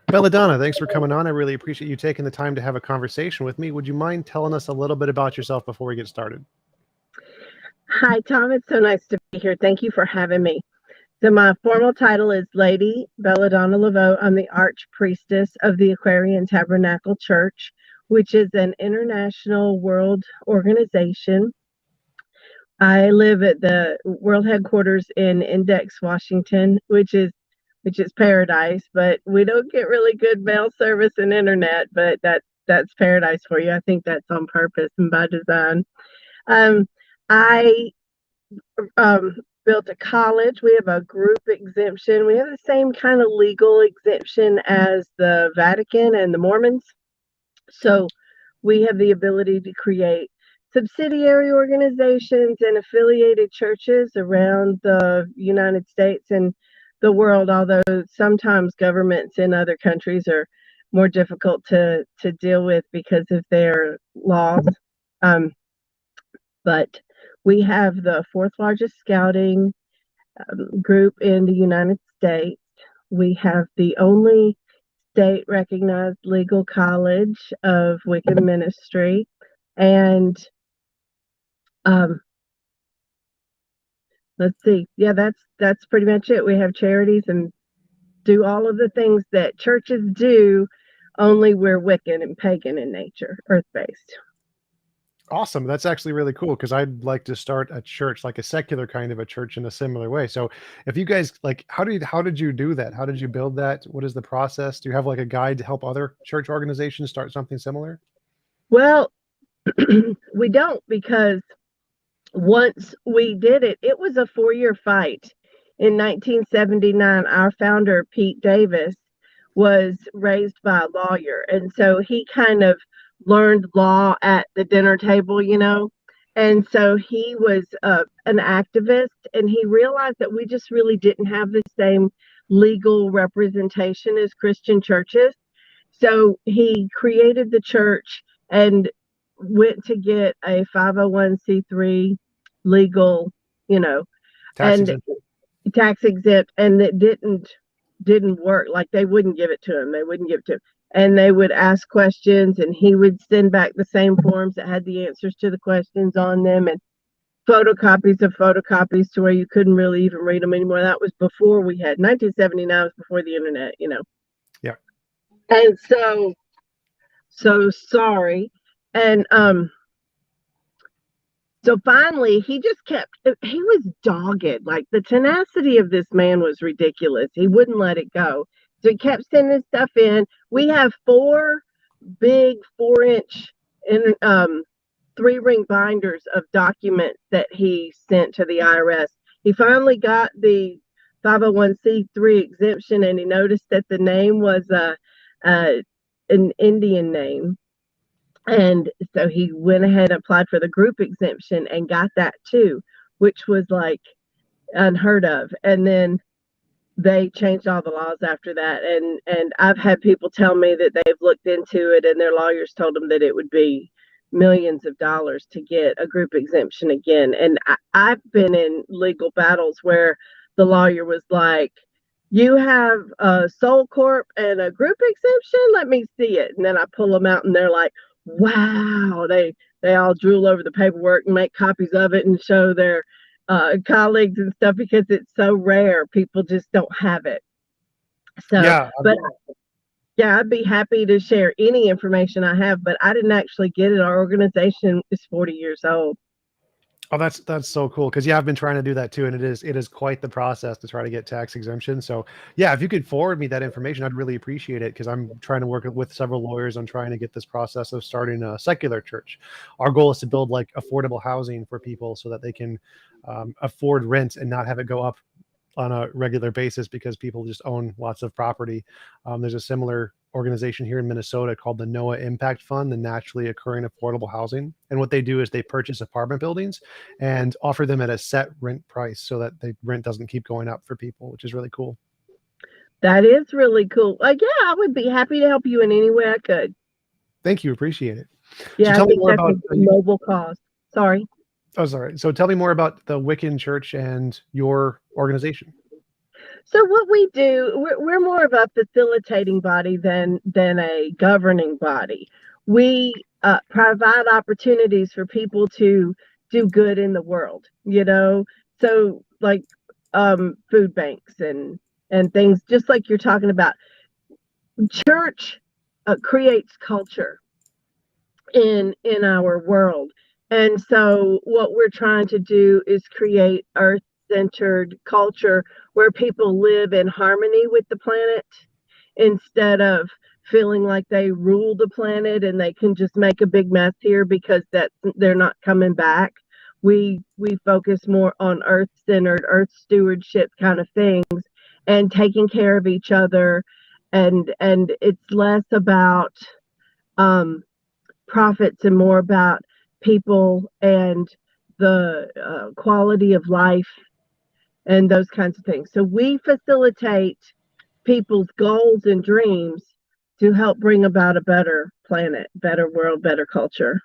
Belladonna, thanks for coming on. I really appreciate you taking the time to have a conversation with me. Would you mind telling us a little bit about yourself before we get started? Hi, Tom. It's so nice to be here. Thank you for having me. So my formal title is Lady Belladonna LaVeau. I'm the Archpriestess of the Aquarian Tabernacle Church, which is an international world organization. I live at the world headquarters in Index, Washington, which is paradise, but we don't get really good mail service and internet, but that's paradise for you. I think that's on purpose and by design. I built a college. We have a group exemption. We have the same kind of legal exemption as the Vatican and the Mormons. So we have the ability to create subsidiary organizations and affiliated churches around the United States and the world, although sometimes governments in other countries are more difficult to deal with because of their laws. But we have the fourth largest scouting group in the United States. We have the only state recognized legal college of Wiccan ministry. And let's see. Yeah, that's pretty much it. We have charities and do all of the things that churches do, only we're Wiccan and pagan in nature, earth-based. Awesome. That's actually really cool because I'd like to start a church, like a secular kind of a church in a similar way. So if you guys like, how did you do that? How did you build that? What is the process? Do you have like a guide to help other church organizations start something similar? Well, we don't, because once we did it, it was a 4-year fight. In 1979, our founder, Pete Davis, was raised by a lawyer. And so he kind of learned law at the dinner table, and so he was an activist, and he realized that we just really didn't have the same legal representation as Christian churches. So he created the church and went to get a 501c3 legal, tax exempt, and it didn't work. Like, they wouldn't give it to him. And they would ask questions, and he would send back the same forms that had the answers to the questions on them, and photocopies of photocopies to where you couldn't really even read them anymore. That was before 1979 was before the internet, Yeah. And so sorry. And so finally he was dogged. Like, the tenacity of this man was ridiculous. He wouldn't let it go. So he kept sending stuff in. We have 4 big 4-inch and 3-ring binders of documents that he sent to the IRS. He finally got the 501c3 exemption, and he noticed that the name was an Indian name. And so he went ahead and applied for the group exemption and got that too, which was like unheard of. And then they changed all the laws after that. And I've had people tell me that they've looked into it, and their lawyers told them that it would be millions of dollars to get a group exemption again. And I've been in legal battles where the lawyer was like, "You have a Soul Corp and a group exemption? Let me see it." And then I pull them out, and they're like, "Wow." They all drool over the paperwork and make copies of it and show their colleagues and stuff, because it's so rare. People just don't have it. So, Yeah. but yeah, I'd be happy to share any information I have, but I didn't actually get it. Our organization is 40 years old. Oh, that's so cool. Cause yeah, I've been trying to do that too. And it is quite the process to try to get tax exemption. So yeah, if you could forward me that information, I'd really appreciate it. Cause I'm trying to work with several lawyers on trying to get this process of starting a secular church. Our goal is to build like affordable housing for people so that they can afford rent and not have it go up on a regular basis because people just own lots of property. There's a similar organization here in Minnesota called the NOAA Impact Fund, the Naturally Occurring Affordable Housing. And what they do is they purchase apartment buildings and offer them at a set rent price so that the rent doesn't keep going up for people, which is really cool. That is really cool. Yeah, I would be happy to help you in any way I could. Thank you. Appreciate it. Yeah, so tell I think me more that's about a noble cause. Sorry. Oh, sorry. So tell me more about the Wiccan Church and your organization. So what we do, we're more of a facilitating body than a governing body. We provide opportunities for people to do good in the world, you know. So like food banks and things just like you're talking about. Church creates culture in our world. And so what we're trying to do is create earth-centered culture where people live in harmony with the planet instead of feeling like they rule the planet and they can just make a big mess here because that they're not coming back. We focus more on earth-centered, earth stewardship kind of things and taking care of each other, and it's less about um profits and more about people and the quality of life and those kinds of things. So we facilitate people's goals and dreams to help bring about a better planet, better world, better culture.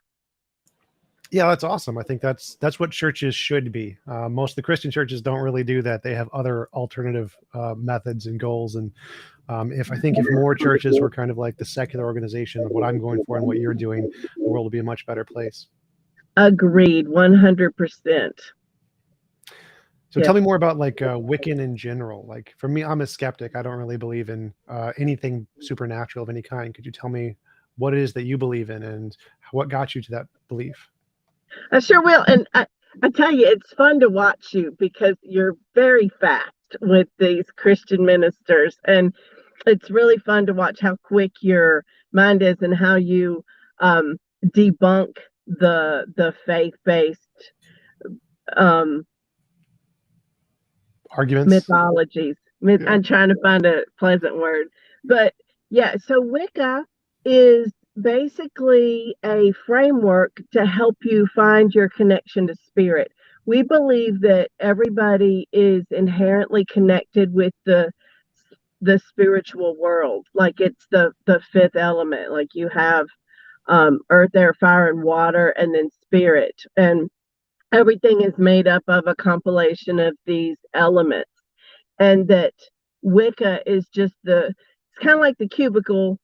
Yeah, that's awesome. I think that's what churches should be. Most of the Christian churches don't really do that. They have other alternative methods and goals. And if I think if more churches were kind of like the secular organization of what I'm going for and what you're doing, the world would be a much better place. Agreed, 100%. So tell me more about like Wiccan in general. Like for me, I'm a skeptic. I don't really believe in anything supernatural of any kind. Could you tell me what it is that you believe in and what got you to that belief? I sure will. And I tell you, it's fun to watch you because you're very fast with these Christian ministers. And it's really fun to watch how quick your mind is and how you debunk the faith-based um, Arguments? mythologies. Yeah. I'm trying to find a pleasant word. But yeah, so Wicca is basically a framework to help you find your connection to spirit. We believe that everybody is inherently connected with the spiritual world. Like it's the fifth element. Like you have earth, air, fire, and water, and then spirit. And everything is made up of a compilation of these elements. And that Wicca is just it's kind of like the cubicle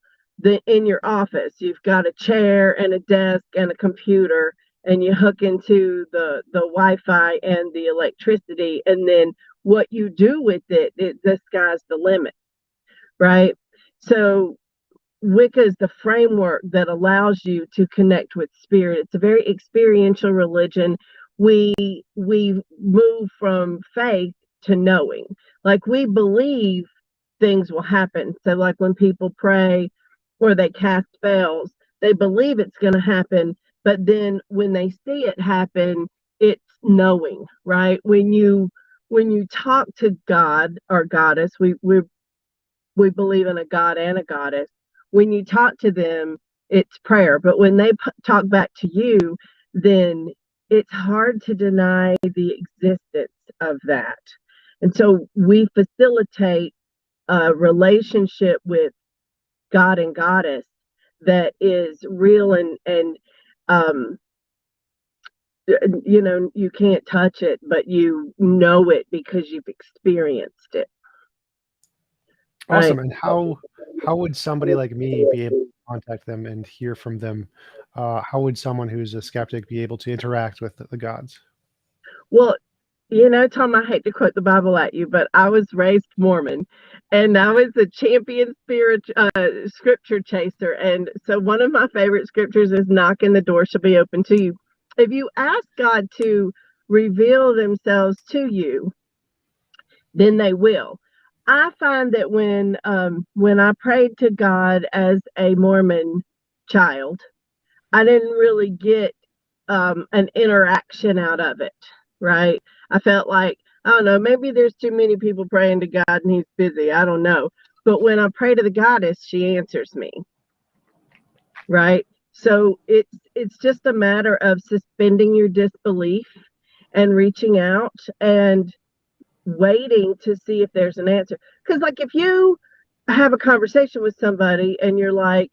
in your office. You've got a chair and a desk and a computer, and you hook into the Wi-Fi and the electricity, and then what you do with the sky's the limit, right? So Wicca is the framework that allows you to connect with spirit. It's a very experiential religion. We move from faith to knowing. Like we believe things will happen. So like when people pray or they cast spells, they believe it's going to happen, but then when they see it happen, it's knowing, right? When you talk to God or goddess, we believe in a god and a goddess. When you talk to them, it's prayer. But when they talk back to you, then it's hard to deny the existence of that. And so we facilitate a relationship with God and goddess that is real and you can't touch it, but you know it because you've experienced it. Awesome. Right. And how would somebody like me be able to contact them and hear from them? How would someone who's a skeptic be able to interact with the gods? Well, Tom, I hate to quote the Bible at you, but I was raised Mormon and I was a champion scripture chaser. And so one of my favorite scriptures is knock and the door shall be open to you. If you ask God to reveal themselves to you, then they will. I find that when I prayed to God as a Mormon child, I didn't really get an interaction out of it, right? I felt like, I don't know, maybe there's too many people praying to God and he's busy. I don't know. But when I pray to the goddess, she answers me, right? So it's just a matter of suspending your disbelief and reaching out and waiting to see if there's an answer. Because like if you have a conversation with somebody and you're like,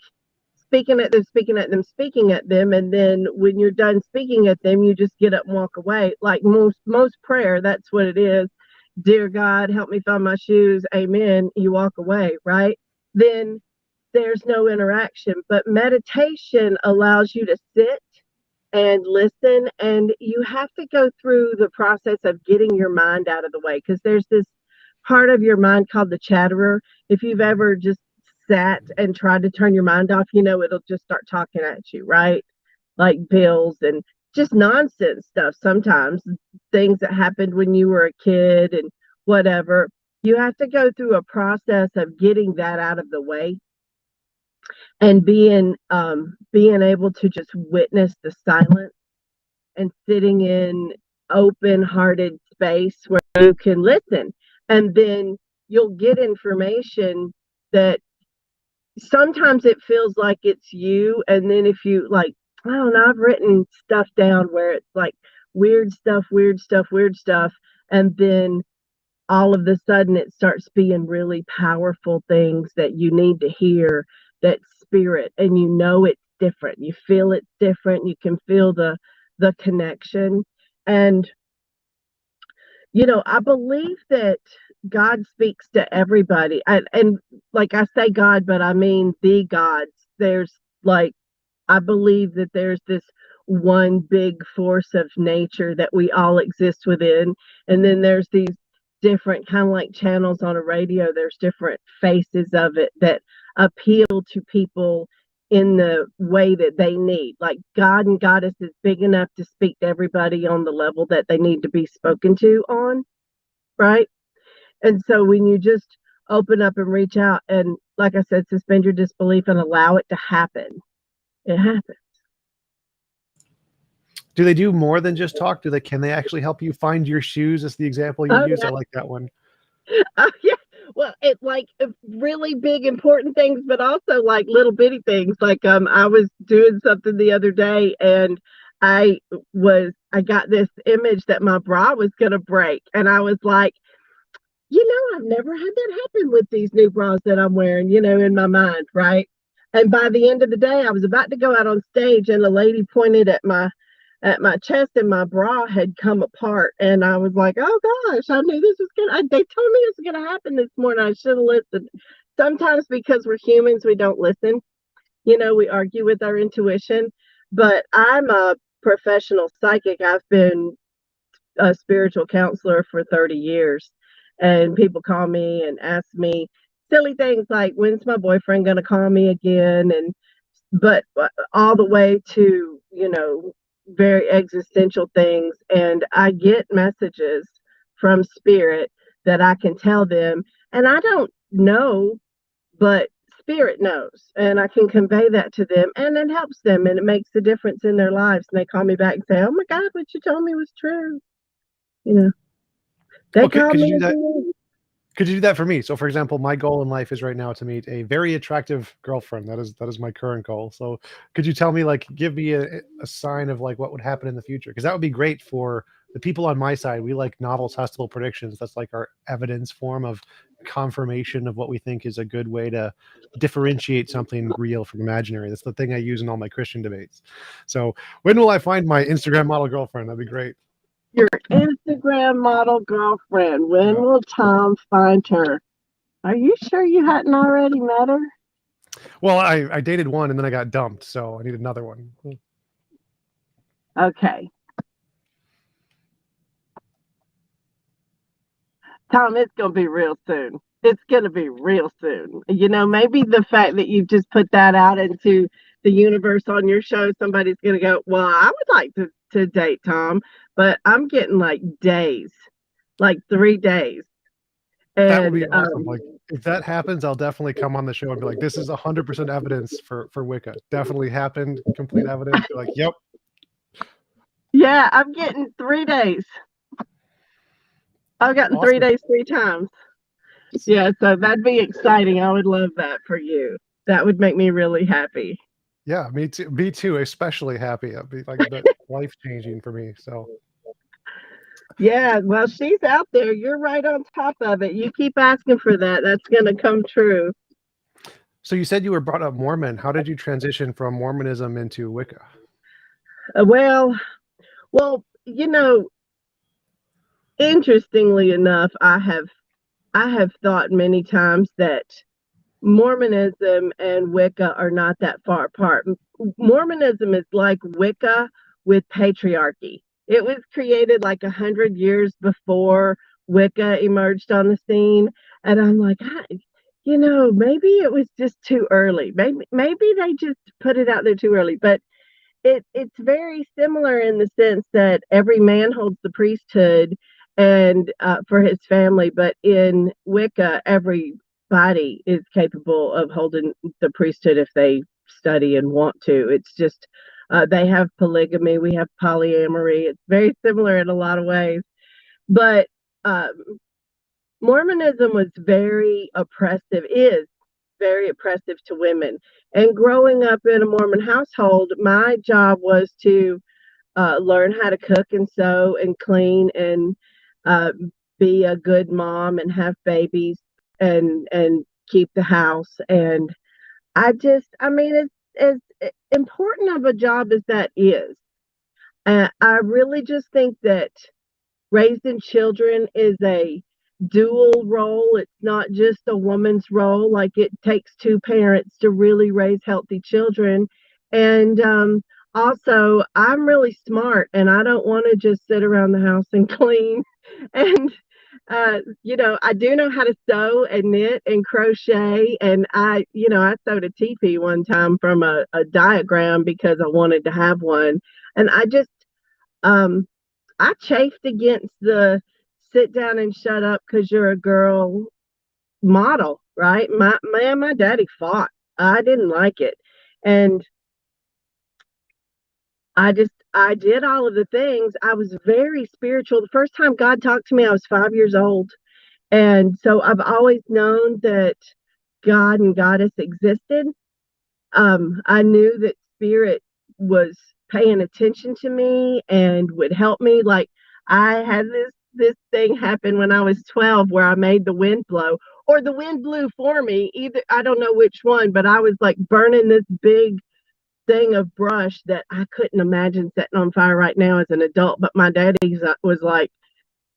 speaking at them, speaking at them, speaking at them, and then when you're done speaking at them, you just get up and walk away. Like most prayer, that's what it is. Dear God, help me find my shoes. Amen. You walk away, right? Then there's no interaction. But meditation allows you to sit and listen, and you have to go through the process of getting your mind out of the way, because there's this part of your mind called the chatterer. If you've ever just sat and tried to turn your mind off, it'll just start talking at you, right? Like bills and just nonsense stuff. Sometimes things that happened when you were a kid and whatever. You have to go through a process of getting that out of the way and being able to just witness the silence and sitting in open-hearted space where you can listen, and then you'll get information that sometimes it feels like it's you, and then if you like, I don't know, I've written stuff down where it's like weird stuff, and then all of a sudden it starts being really powerful things that you need to hear, that spirit, and it's different. You feel it's different. You can feel the connection. And I believe that God speaks to everybody. And like I say God, but I mean the gods. There's like, I believe that there's this one big force of nature that we all exist within. And then there's these different kind of like channels on a radio. There's different faces of it that appeal to people in the way that they need. Like God and Goddess is big enough to speak to everybody on the level that they need to be spoken to on, right? And so when you just open up and reach out and, like I said, suspend your disbelief and allow it to happen, it happens. Do they do more than just talk? Can they actually help you find your shoes? As the example you used, yeah. I like that one. Yeah. Well, it's like really big, important things, but also like little bitty things. Like I was doing something the other day, and I got this image that my bra was gonna break, and I was like, I've never had that happen with these new bras that I'm wearing, in my mind, right? And by the end of the day, I was about to go out on stage, and a lady pointed at my chest, and my bra had come apart, and I was like, oh gosh, I knew this was gonna, they told me this was gonna happen this morning. I should have listened. Sometimes because we're humans, we don't listen. We argue with our intuition. But I'm a professional psychic. I've been a spiritual counselor for 30 years, and people call me and ask me silly things like, when's my boyfriend gonna call me again? But all the way to very existential things, and I get messages from spirit that I can tell them, and I don't know, but spirit knows, and I can convey that to them, and it helps them, and it makes a difference in their lives. And they call me back and say, oh my God, what you told me was true. They call me. Could you do that for me? So, for example, my goal in life is right now to meet a very attractive girlfriend. That is my current goal. So, could you tell me, like, give me a sign of like what would happen in the future? Because that would be great for the people on my side. We like novel testable predictions. That's like our evidence form of confirmation of what we think is a good way to differentiate something real from imaginary. That's the thing I use in all my Christian debates. So, when will I find my Instagram model girlfriend? That'd be great. Your Instagram model girlfriend. When will Tom find her? Are you sure you hadn't already met her? Well, I dated one and then I got dumped, so I need another one. Okay. Tom, it's going to be real soon. It's going to be real soon. Maybe the fact that you've just put that out into the universe on your show, somebody's going to go, well, I would like to date Tom, but I'm getting like days, like 3 days. And that would be awesome. Like, if that happens, I'll definitely come on the show and be like, this is 100% evidence for Wicca. Definitely happened. Complete evidence. Be like, yep. Yeah, I'm getting 3 days. I've gotten awesome. 3 days, 3 times. Yeah, so that'd be exciting. I would love that for you. That would make me really happy. Yeah, me too. Me too. Especially happy. It'd be like a bit life changing for me. So. Yeah, well, she's out there. You're right on top of it. You keep asking for that. That's going to come true. So you said you were brought up Mormon. How did you transition from Mormonism into Wicca? Well, interestingly enough, I have thought many times that Mormonism and Wicca are not that far apart. Mormonism is like Wicca with patriarchy. It was created like 100 years before Wicca emerged on the scene, and I'm like, maybe it was just too early. Maybe they just put it out there too early. But it's very similar in the sense that every man holds the priesthood and for his family, but in Wicca, everybody is capable of holding the priesthood if they study and want to. It's just they have polygamy, we have polyamory. It's very similar in a lot of ways, but um, Mormonism was very oppressive, is very oppressive to women. And growing up in a Mormon household, my job was to learn how to cook and sew and clean and uh, be a good mom and have babies and keep the house. And I mean, as important of a job as that is, I really just think that raising children is a dual role. It's not just a woman's role. Like, it takes two parents to really raise healthy children. And also, I'm really smart and I don't want to just sit around the house and clean. And, I do know how to sew and knit and crochet. And I sewed a teepee one time from a diagram because I wanted to have one. And um, I chafed against the sit down and shut up because you're a girl model, right? My daddy fought. I didn't like it. And I did all of the things. I was very spiritual. The first time God talked to me, I was 5 years old. And so I've always known that God and Goddess existed. I knew that spirit was paying attention to me and would help me. Like, I had this thing happen when I was 12 where I made the wind blow, or the wind blew for me. Either, I don't know which one, but I was like burning this big thing of brush that I couldn't imagine setting on fire right now as an adult. But my daddy was like,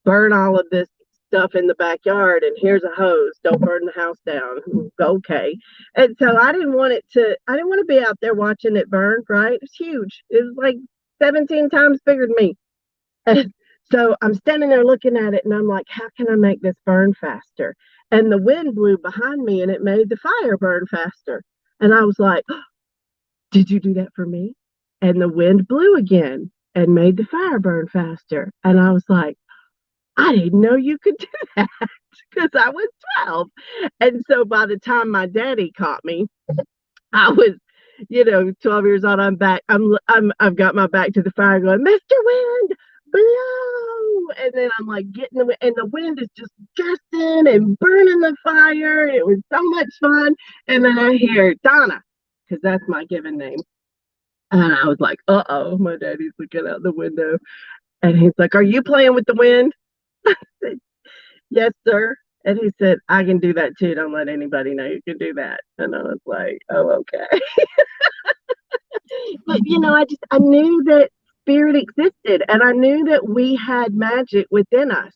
burn all of this stuff in the backyard, and here's a hose, don't burn the house down. Okay. And so I didn't want to be out there watching it burn, right? It's huge. It was like 17 times bigger than me. And so I'm standing there looking at it and I'm like, how can I make this burn faster? And the wind blew behind me and it made the fire burn faster. And I was like, oh, did you do that for me? And the wind blew again and made the fire burn faster. And I was like, I didn't know you could do that because I was 12. And so by the time my daddy caught me, I was, 12 years old. I'm back. I've got my back to the fire going, Mr. Wind, blow. And then I'm like getting the wind, and the wind is just gusting and burning the fire. It was so much fun. And then I hear Donna, because that's my given name. And I was like, uh-oh, my daddy's looking out the window. And he's like, are you playing with the wind? I said, yes, sir. And he said, I can do that too. Don't let anybody know you can do that. And I was like, oh, okay. But I knew that spirit existed, and I knew that we had magic within us.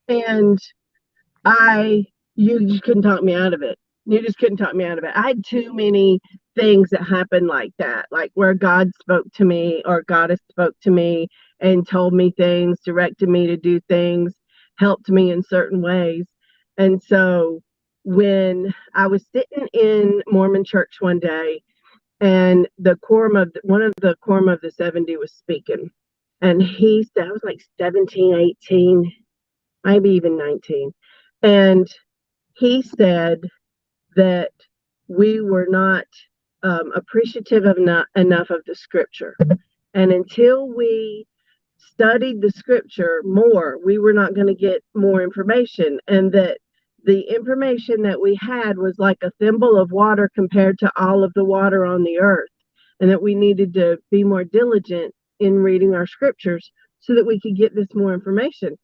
And you just couldn't talk me out of it. You just couldn't talk me out of it. I had too many things that happened like that, like where God spoke to me or Goddess spoke to me and told me things, directed me to do things, helped me in certain ways. And so when I was sitting in Mormon church one day, and one of the quorum of the 70 was speaking, and he said, I was like 17, 18, maybe even 19. And he said that we were not appreciative of enough of the scripture. And until we studied the scripture more, we were not going to get more information. And that the information that we had was like a thimble of water compared to all of the water on the earth. And that we needed to be more diligent in reading our scriptures so that we could get this more information.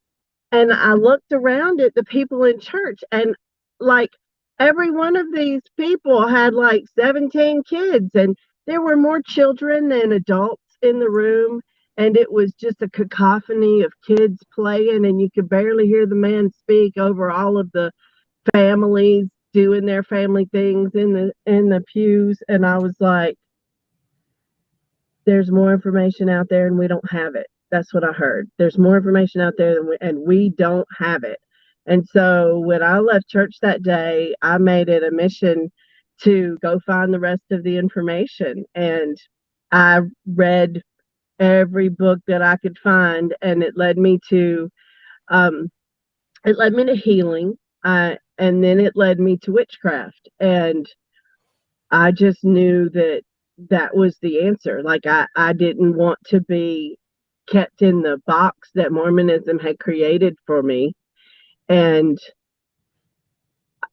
And I looked around at the people in church, and like every one of these people had like 17 kids, and there were more children than adults in the room. And it was just a cacophony of kids playing, and you could barely hear the man speak over all of the families doing their family things in the pews. And I was like, there's more information out there and we don't have it. That's what I heard. There's more information out there and we don't have it. And so when I left church that day, I made it a mission to go find the rest of the information. And I read every book that I could find, and it led me to healing. And then it led me to witchcraft. And I just knew that that was the answer. Like I didn't want to be kept in the box that Mormonism had created for me. And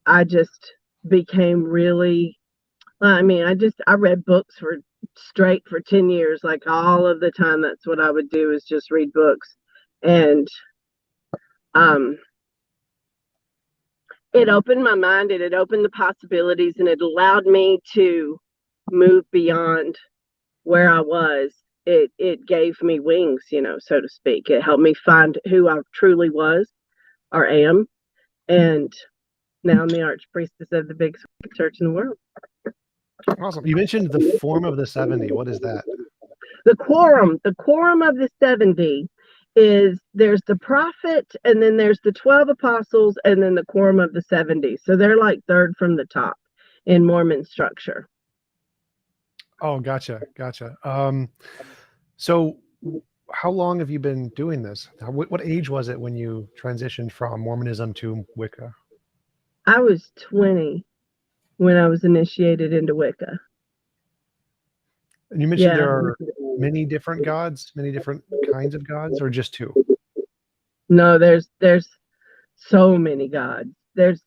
I just became really, I read books for 10 years, like all of the time. That's what I would do, is just read books. And it opened my mind, and it opened the possibilities, and it allowed me to move beyond where I was. It gave me wings, so to speak. It helped me find who I truly was or am. And now I'm the archpriestess of the biggest church in the world. Awesome. You mentioned the form of the 70. What is that? The quorum of the 70 is, there's the prophet, and then there's the 12 apostles, and then the quorum of the 70. So they're like third from the top in Mormon structure. Oh, gotcha. So how long have you been doing this? What age was it when you transitioned from Mormonism to Wicca? I was 20 when I was initiated into Wicca. And you mentioned there are many different gods, many different kinds of gods, or just two? No, there's so many gods. There's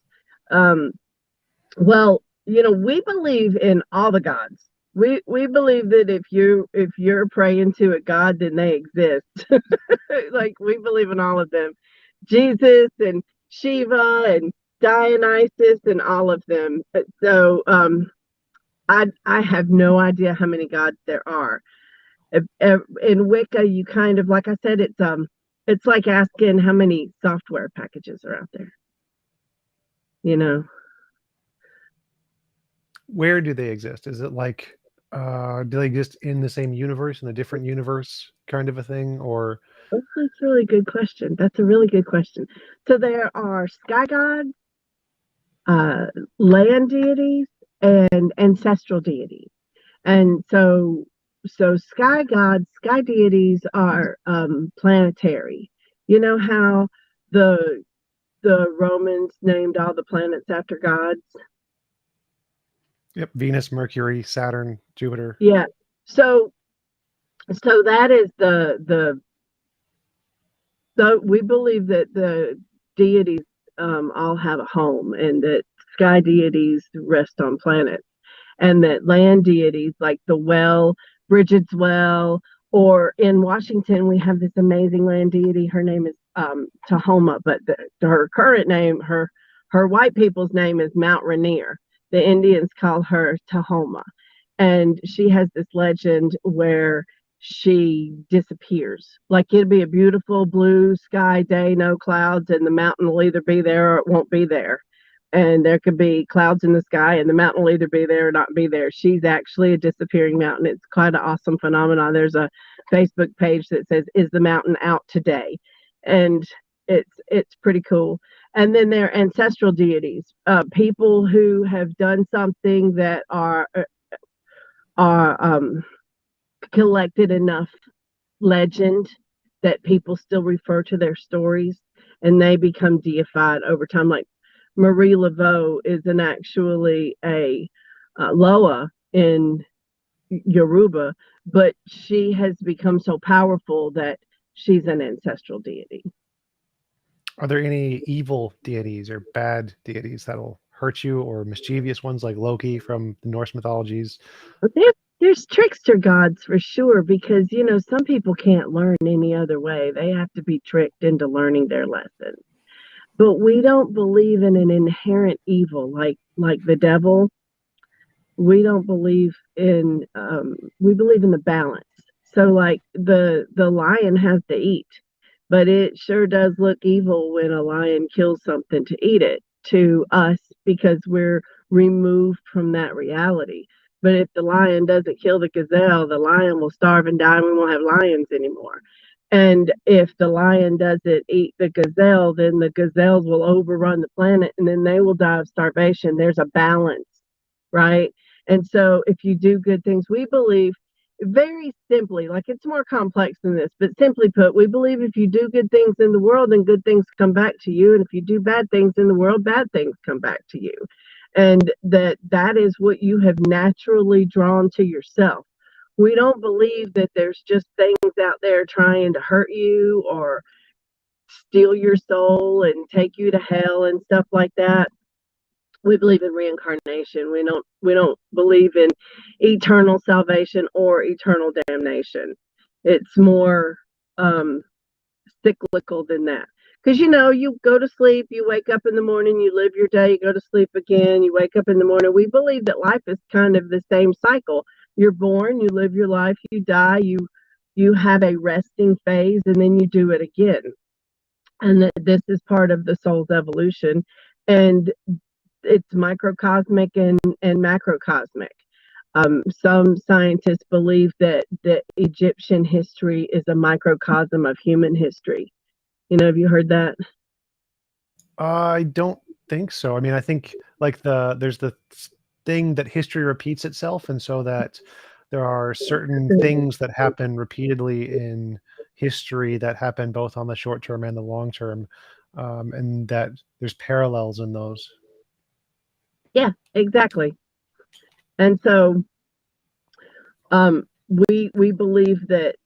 well, we believe in all the gods. We believe that if you're praying to a god, then they exist. Like, we believe in all of them. Jesus and Shiva and Dionysus and all of them. So I have no idea how many gods there are. In Wicca, you kind of, like I said, it's like asking how many software packages are out there. Where do they exist? Is it like, do they exist in the same universe, in a different universe kind of a thing, or? That's a really good question. That's a really good question. So there are sky gods, land deities, and ancestral deities. And so sky gods, sky deities are planetary. You know how the Romans named all the planets after gods? Yep, Venus, Mercury, Saturn, Jupiter. Yeah. So that is the we believe that the deities all have a home, and that sky deities rest on planets, and that land deities, like the well, Bridget's Well, or in Washington we have this amazing land deity. Her name is Tahoma, but her current name, her white people's name is Mount Rainier. The Indians call her Tahoma, and she has this legend where she disappears. Like, it'd be a beautiful blue sky day, no clouds, and the mountain will either be there or it won't be there. And there could be clouds in the sky, and the mountain will either be there or not be there. She's actually a disappearing mountain. It's quite an awesome phenomenon. There's a Facebook page that says, "Is the mountain out today?" And it's pretty cool. And then there are ancestral deities, people who have done something that are collected enough legend that people still refer to their stories, and they become deified over time. Like Marie LaVeau is actually a Loa in Yoruba, but she has become so powerful that she's an ancestral deity. Are there any evil deities or bad deities that'll hurt you, or mischievous ones like Loki from the Norse mythologies? There's trickster gods for sure, because some people can't learn any other way. They have to be tricked into learning their lessons. but we don't believe in an inherent evil like the devil. We don't believe in we believe in the balance. So like the lion has to eat, but it sure does look evil when a lion kills something to eat it to us because we're removed from that reality. But if the lion doesn't kill the gazelle, the lion will starve and die and we won't have lions anymore. And if the lion doesn't eat the gazelle, then the gazelles will overrun the planet and then they will die of starvation. There's a balance, right? And so if you do good things, we believe very simply, like it's more complex than this, but simply put, we believe if you do good things in the world, then good things come back to you. And if you do bad things in the world, bad things come back to you. And that is what you have naturally drawn to yourself. We don't believe that there's just things out there trying to hurt you or steal your soul and take you to hell and stuff like that. We believe in reincarnation. We don't believe in eternal salvation or eternal damnation. It's more cyclical than that. Because you go to sleep, you wake up in the morning, you live your day, you go to sleep again, you wake up in the morning. We believe that life is kind of the same cycle. You're born, you live your life, you die, you have a resting phase, and then you do it again. And this is part of the soul's evolution. And it's microcosmic and macrocosmic. Some scientists believe that the Egyptian history is a microcosm of human history. Have you heard that? I don't think so. I mean, I think like there's the thing that history repeats itself, and so that there are certain things that happen repeatedly in history that happen both on the short term and the long term, and that there's parallels in those. Yeah, exactly. And so we believe that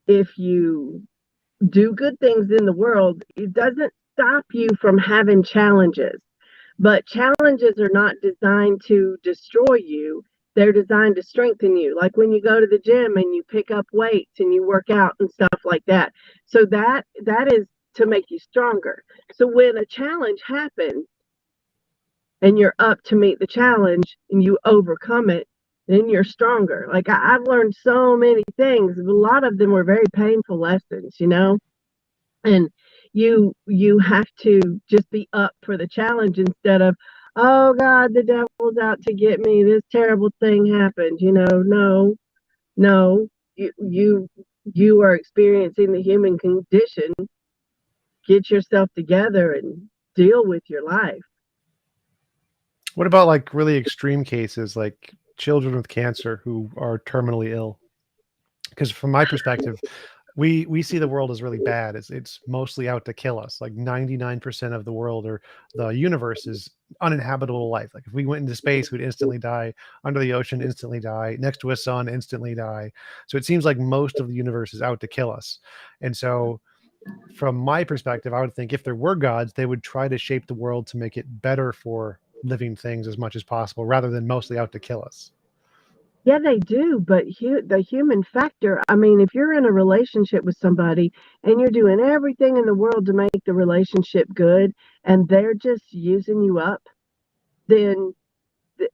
if you do good things in the world, it doesn't stop you from having challenges. But challenges are not designed to destroy you. They're designed to strengthen you. Like when you go to the gym and you pick up weights and you work out and stuff like that. So that is to make you stronger. So when a challenge happens and you're up to meet the challenge and you overcome it, then you're stronger. Like I've learned so many things. A lot of them were very painful lessons, and you have to just be up for the challenge instead of, oh God, the devil's out to get me, this terrible thing happened. No, you are experiencing the human condition. Get yourself together and deal with your life. What about like really extreme cases like children with cancer who are terminally ill? Because from my perspective, we see the world as really bad. It's mostly out to kill us. Like 99% of the world or the universe is uninhabitable life. Like if we went into space, we'd instantly die. Under the ocean, instantly die. Next to a sun, instantly die. So it seems like most of the universe is out to kill us. And so from my perspective, I would think if there were gods, they would try to shape the world to make it better for living things as much as possible, rather than mostly out to kill us. Yeah, they do, but the human factor, I mean, if you're in a relationship with somebody and you're doing everything in the world to make the relationship good and they're just using you up, then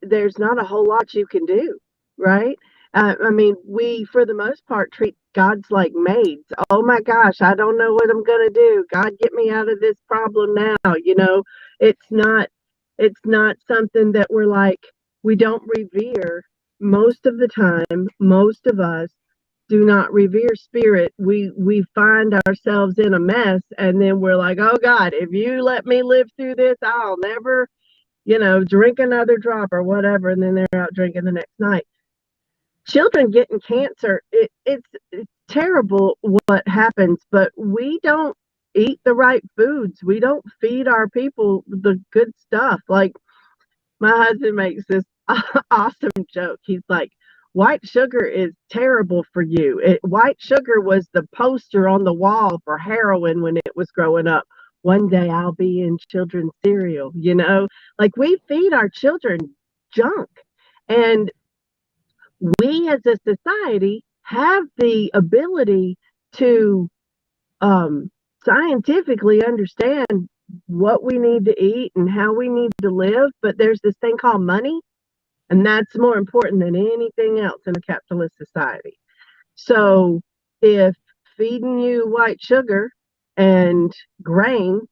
there's not a whole lot you can do, right? I mean, we, for the most part, treat gods like maids. Oh my gosh, I don't know what I'm going to do. God, get me out of this problem now. It's not, it's not something that we're like, we don't revere most of the time. Most of us do not revere spirit. We find ourselves in a mess and then we're like, oh God, if you let me live through this, I'll never drink another drop or whatever, and then they're out drinking the next night. Children getting cancer, it's terrible what happens, but we don't eat the right foods. We don't feed our people the good stuff. Like my husband makes this awesome joke. He's like, white sugar is terrible for you. White sugar was the poster on the wall for heroin when it was growing up. One day I'll be in children's cereal, like we feed our children junk. And we as a society have the ability to scientifically understand what we need to eat and how we need to live, but there's this thing called money, and that's more important than anything else in a capitalist society. So if feeding you white sugar and grain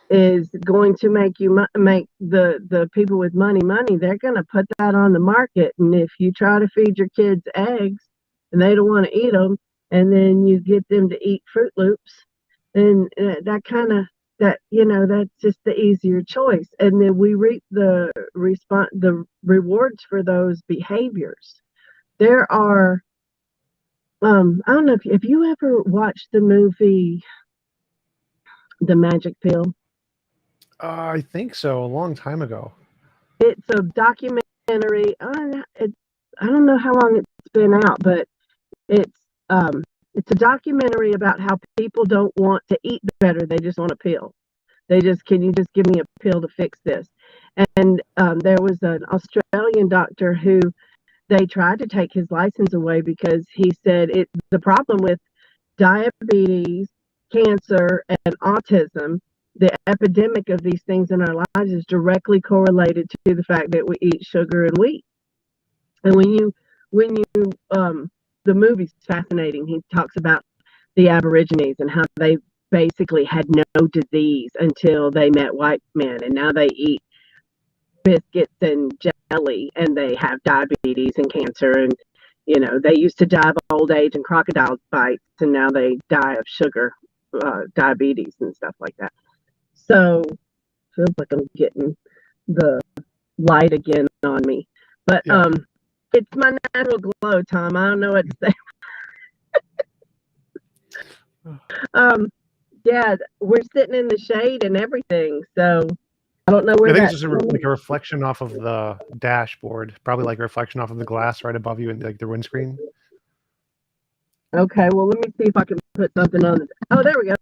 is going to make make the people with money, they're going to put that on the market. And if you try to feed your kids eggs and they don't want to eat them, and then you get them to eat Fruit Loops, then that kind of that that's just the easier choice, and then we reap the rewards for those behaviors. There are I don't know if you ever watched the movie The Magic Pill. I think so, a long time ago. It's a documentary. I don't know how long it's been out, but it's it's a documentary about how people don't want to eat better; they just want a pill. Can you just give me a pill to fix this? And there was an Australian doctor who they tried to take his license away because he said the problem with diabetes, cancer, and autism, the epidemic of these things in our lives is directly correlated to the fact that we eat sugar and wheat. And the movie's fascinating. He talks about the Aborigines and how they basically had no disease until they met white men, and now they eat biscuits and jelly, and they have diabetes and cancer, and they used to die of old age and crocodile bites, and now they die of sugar, diabetes and stuff like that. So feels like I'm getting the light again on me, but Yeah. it's my natural glow, Tom. I don't know what to say. Yeah, we're sitting in the shade and everything, so I don't know where I think that. it's just like a reflection off of the dashboard, probably like a reflection off of the glass right above you in like the windscreen. Okay, well, let me see if I can put something on this. Oh, there we go.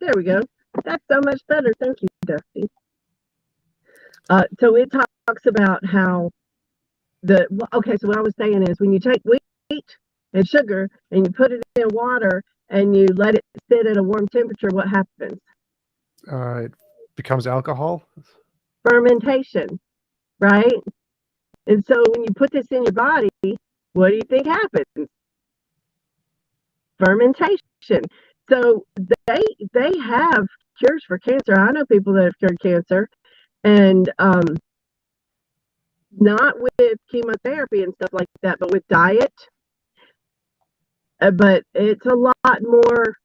There we go. That's so much better. Thank you, Dusty. So it talks about how okay, so what I was saying is when you take wheat and sugar and you put it in water and you let it sit at a warm temperature, what happens? It becomes alcohol. Fermentation, right? And so when you put this in your body, what do you think happens? Fermentation. So they have cures for cancer. I know people that have cured cancer, and not with chemotherapy and stuff like that, but with diet. But it's a lot more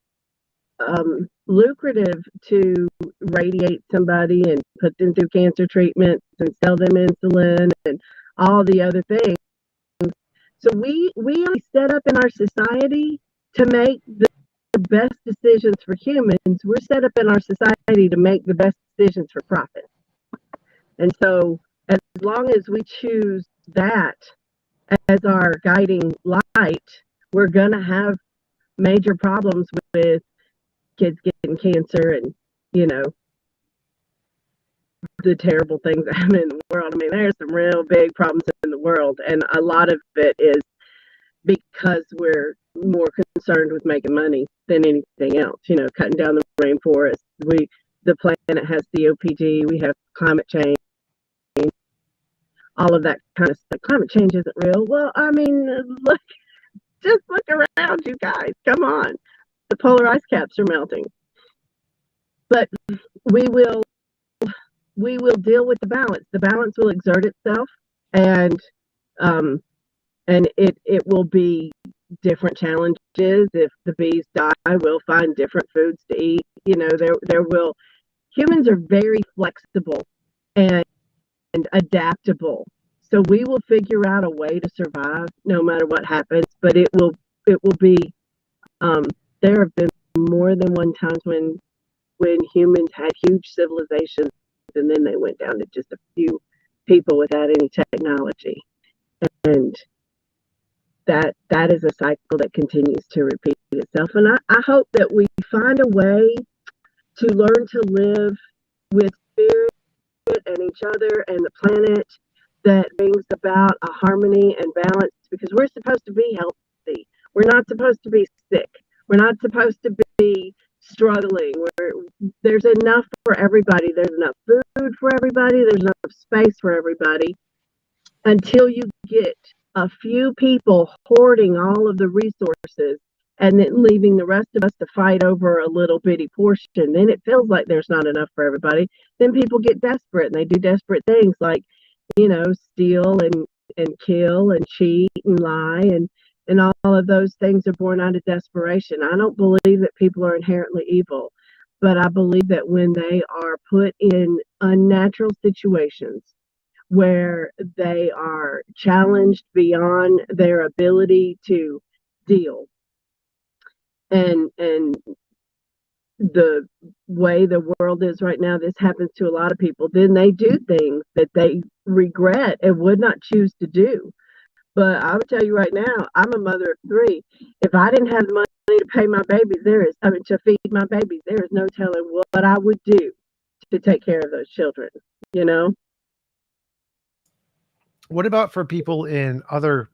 lucrative to radiate somebody and put them through cancer treatments and sell them insulin and all the other things. So we are set up in our society to make the best decisions for humans. We're set up in our society to make the best decisions for profit. And so as long as we choose that as our guiding light, we're going to have major problems with kids getting cancer and, the terrible things that happen in the world. I mean, there's some real big problems in the world, and a lot of it is because we're more concerned with making money than anything else. Cutting down the rainforest. The planet has COPD. We have climate change. All of that kind of stuff. Climate change isn't real. Well, I mean, just look around, you guys. Come on, the polar ice caps are melting. But we will deal with the balance. The balance will exert itself, and it will be different challenges. If the bees die, we'll find different foods to eat. There will. Humans are very flexible and adaptable, so we will figure out a way to survive no matter what happens. But it will be. There have been more than one times when humans had huge civilizations and then they went down to just a few people without any technology, and that is a cycle that continues to repeat itself. And I hope that we find a way to learn to live with spirit and each other and the planet that brings about a harmony and balance, because we're supposed to be healthy. We're not supposed to be sick. We're not supposed to be struggling, where there's enough for everybody. There's enough food for everybody. There's enough space for everybody, until you get a few people hoarding all of the resources and then leaving the rest of us to fight over a little bitty portion. Then it feels like there's not enough for everybody. Then people get desperate and they do desperate things like, steal and kill and cheat and lie, and all of those things are born out of desperation. I don't believe that people are inherently evil, but I believe that when they are put in unnatural situations where they are challenged beyond their ability to deal, and the way the world is right now, this happens to a lot of people, then they do things that they regret and would not choose to do. But I would tell you right now, I'm a mother of three. If I didn't have the money to pay my babies, to feed my babies, there is no telling what I would do to take care of those children, What about for people in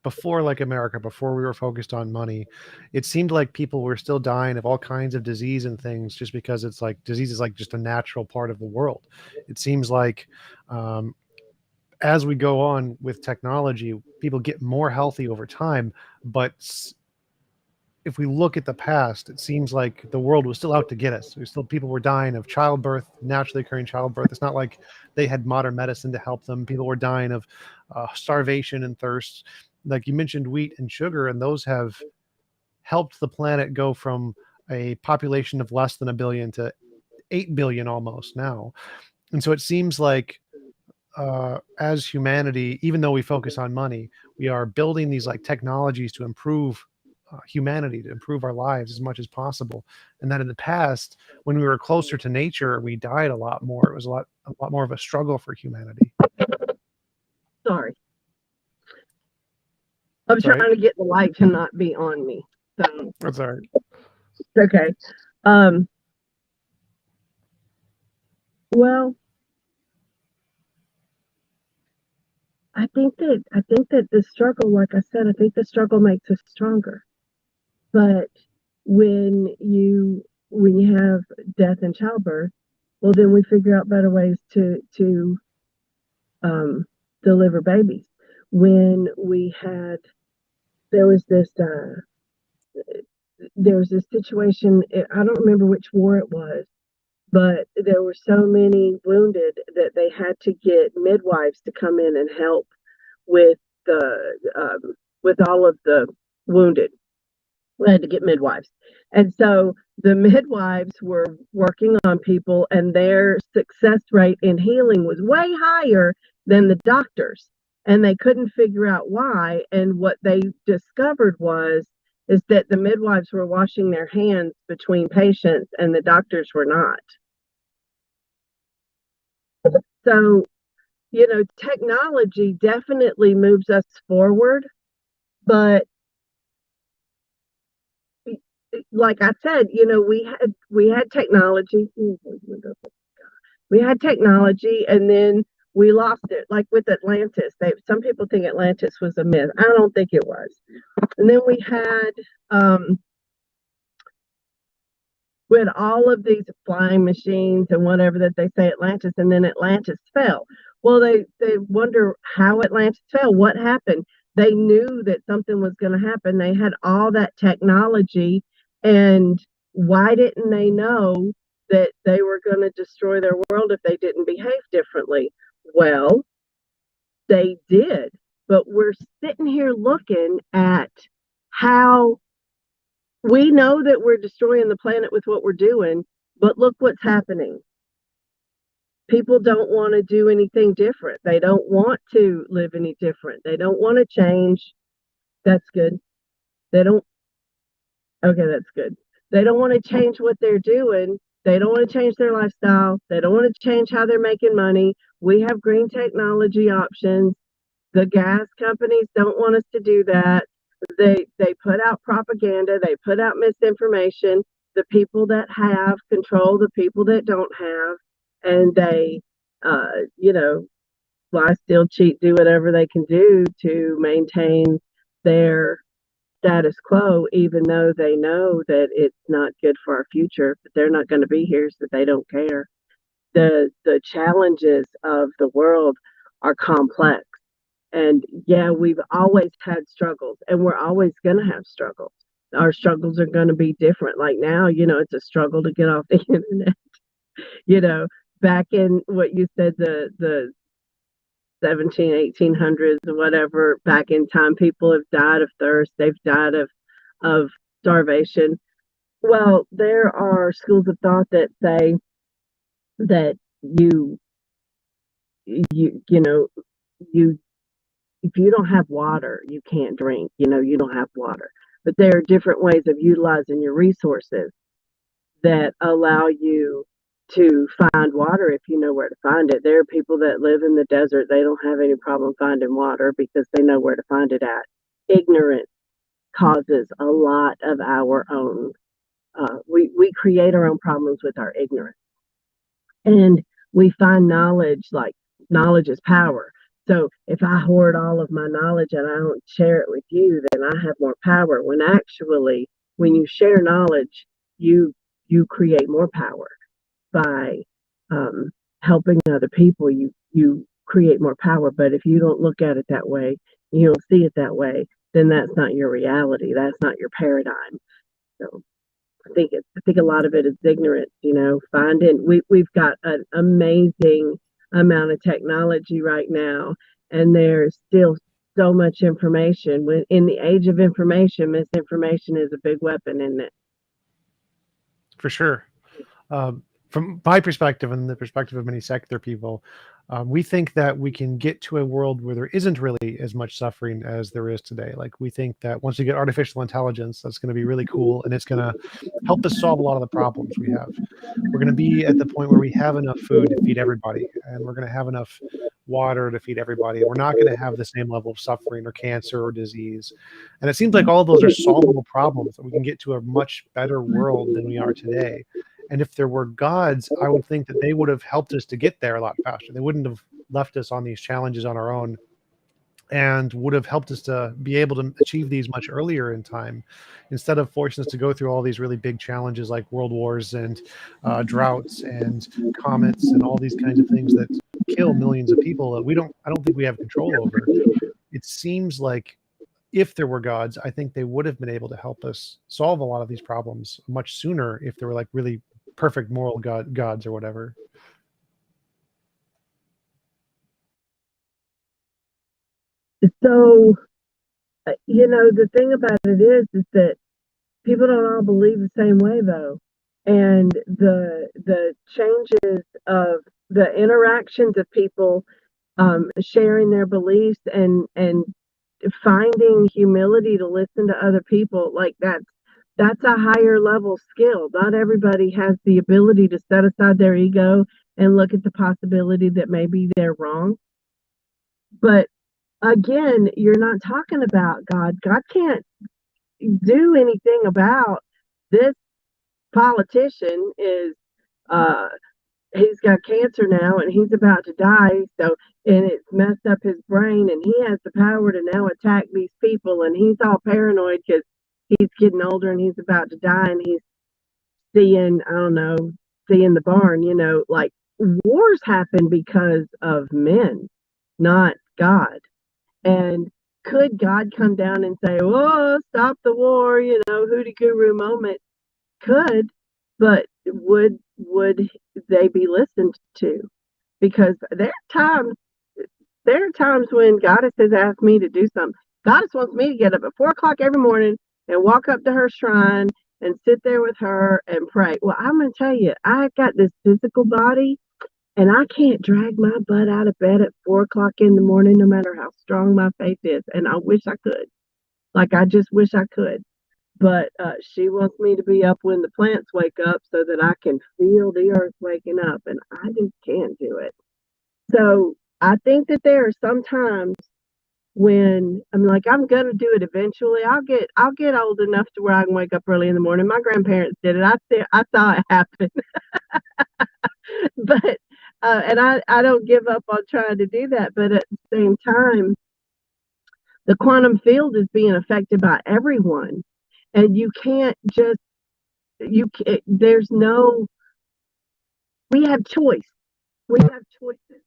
before, like America, before we were focused on money? It seemed like people were still dying of all kinds of disease and things just because it's like disease is like just a natural part of the world. It seems like um, as we go on with technology, people get more healthy over time. But if we look at the past, it seems like the world was still out to get us. People were dying of childbirth, naturally occurring childbirth. It's not like they had modern medicine to help them. People were dying of starvation and thirst. Like you mentioned, wheat and sugar, and those have helped the planet go from a population of less than a billion to 8 billion almost now. And so it seems like as humanity, even though we focus on money, we are building these like technologies to improve humanity, to improve our lives as much as possible. And that in the past, when we were closer to nature, we died a lot more. It was a lot more of a struggle for humanity. Sorry. I'm trying to get the light to not be on me. So that's all right. Okay. Well, I think that the struggle, like I said, I think the struggle makes us stronger. But when you have death and childbirth, well, then we figure out better ways to deliver babies. When there was this situation. I don't remember which war it was, but there were so many wounded that they had to get midwives to come in and help with all of the wounded. We had to get midwives. And so the midwives were working on people, and their success rate in healing was way higher than the doctors. And they couldn't figure out why. And what they discovered is that the midwives were washing their hands between patients and the doctors were not. So, technology definitely moves us forward, but like I said, we had technology. We had technology, and then we lost it. Like with Atlantis, some people think Atlantis was a myth. I don't think it was. And then we had all of these flying machines and whatever that they say Atlantis, and then Atlantis fell. Well, they wonder how Atlantis fell. What happened? They knew that something was going to happen. They had all that technology, and why didn't they know that they were going to destroy their world if they didn't behave differently? Well, they did. But we're sitting here looking at how we know that we're destroying the planet with what we're doing, but look what's happening. People don't want to do anything different. They don't want to live any different. They don't want to change. That's good. Okay, that's good. They don't want to change what they're doing. They don't want to change their lifestyle. They don't want to change how they're making money. We have green technology options. The gas companies don't want us to do that. They put out propaganda. They put out misinformation. The people that have control the people that don't have, and they, lie, steal, cheat, do whatever they can do to maintain their status quo, even though they know that it's not good for our future, but they're not going to be here, so they don't care. The challenges of the world are complex. And yeah, we've always had struggles, and we're always going to have struggles. Our struggles are going to be different. Like now, it's a struggle to get off the internet. you know, Back in what you said, the 1800s or whatever, back in time, people have died of thirst. They've died of starvation. Well, there are schools of thought that say that you know you if you don't have water, you can't drink. You don't have water. But there are different ways of utilizing your resources that allow you to find water if you know where to find it. There are people that live in the desert. They don't have any problem finding water because they know where to find it at. Ignorance causes a lot of our own. We create our own problems with our ignorance. And we find knowledge, like knowledge is power. So if I hoard all of my knowledge and I don't share it with you, then I have more power. When actually, when you share knowledge, you create more power by helping other people. You create more power. But if you don't look at it that way, you don't see it that way, then that's not your reality. That's not your paradigm. So I think a lot of it is ignorance. Finding we've got an amazing amount of technology right now, and there's still so much information. When in the age of information, misinformation is a big weapon, isn't it? For sure. From my perspective and the perspective of many secular people, we think that we can get to a world where there isn't really as much suffering as there is today. Like we think that once we get artificial intelligence, that's going to be really cool and it's going to help us solve a lot of the problems we have. We're going to be at the point where we have enough food to feed everybody, and we're going to have enough water to feed everybody. We're not going to have the same level of suffering or cancer or disease. And it seems like all of those are solvable problems, that we can get to a much better world than we are today. And if there were gods, I would think that they would have helped us to get there a lot faster. They wouldn't have left us on these challenges on our own, and would have helped us to be able to achieve these much earlier in time, instead of forcing us to go through all these really big challenges like world wars and droughts and comets and all these kinds of things that kill millions of people that I don't think we have control over. It seems like if there were gods, I think they would have been able to help us solve a lot of these problems much sooner if there were like really perfect moral gods or whatever. So, the thing about it is that people don't all believe the same way, though, and the changes of the interactions of people sharing their beliefs and finding humility to listen to other people, like that's a higher level skill. Not everybody has the ability to set aside their ego and look at the possibility that maybe they're wrong. But again, you're not talking about God. God can't do anything about this politician is he's got cancer now and he's about to die, so and it's messed up his brain, and he has the power to now attack these people, and he's all paranoid because he's getting older and he's about to die, and he's seeing, I don't know, seeing the barn. Like wars happen because of men, not God. And could God come down and say, "Oh, stop the war," hooty guru moment? Could, but would they be listened to? Because there are times when Goddess has asked me to do something. Goddess wants me to get up at 4 o'clock every morning and walk up to her shrine and sit there with her and pray. Well, I'm going to tell you, I got this physical body, and I can't drag my butt out of bed at 4 o'clock in the morning, no matter how strong my faith is. And I wish I could. Like, I just wish I could. But she wants me to be up when the plants wake up so that I can feel the earth waking up. And I just can't do it. So I think that there are some times when I'm like, I'm gonna do it eventually. I'll get old enough to where I can wake up early in the morning. My grandparents did it. I saw it happen. But and I don't give up on trying to do that. But at the same time, The quantum field is being affected by everyone, and you can't just there's no, we have choice. We have choices.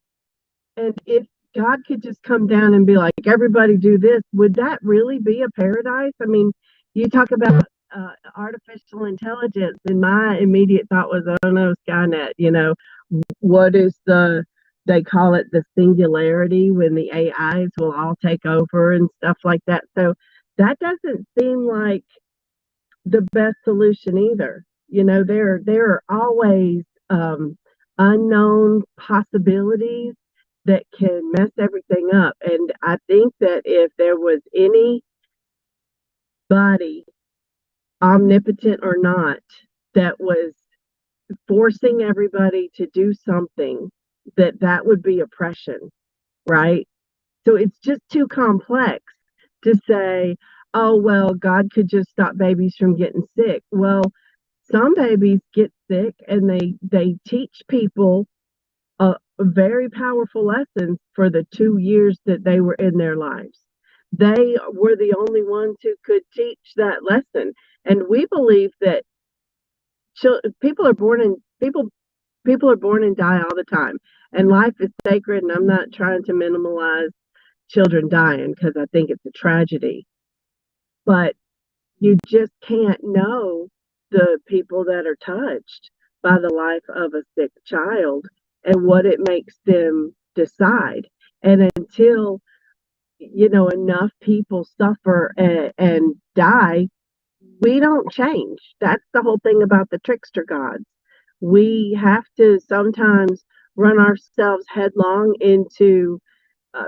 And if God could just come down and be like, everybody do this, would that really be a paradise? I mean, you talk about artificial intelligence, and my immediate thought was, oh no, Skynet, what is they call it the singularity, when the AIs will all take over and stuff like that. So that doesn't seem like the best solution either. There are always unknown possibilities that can mess everything up. And I think that if there was anybody, omnipotent or not, that was forcing everybody to do something, that would be oppression, right? So it's just too complex to say, oh, well, God could just stop babies from getting sick. Well, some babies get sick, and they teach people very powerful lessons for the 2 years that they were in their lives. They were the only ones who could teach that lesson. And we believe that people are born and die all the time, and life is sacred. And I'm not trying to minimize children dying, because I think it's a tragedy, but you just can't know the people that are touched by the life of a sick child and what it makes them decide. And until enough people suffer and die, we don't change. That's the whole thing about the trickster gods. We have to sometimes run ourselves headlong into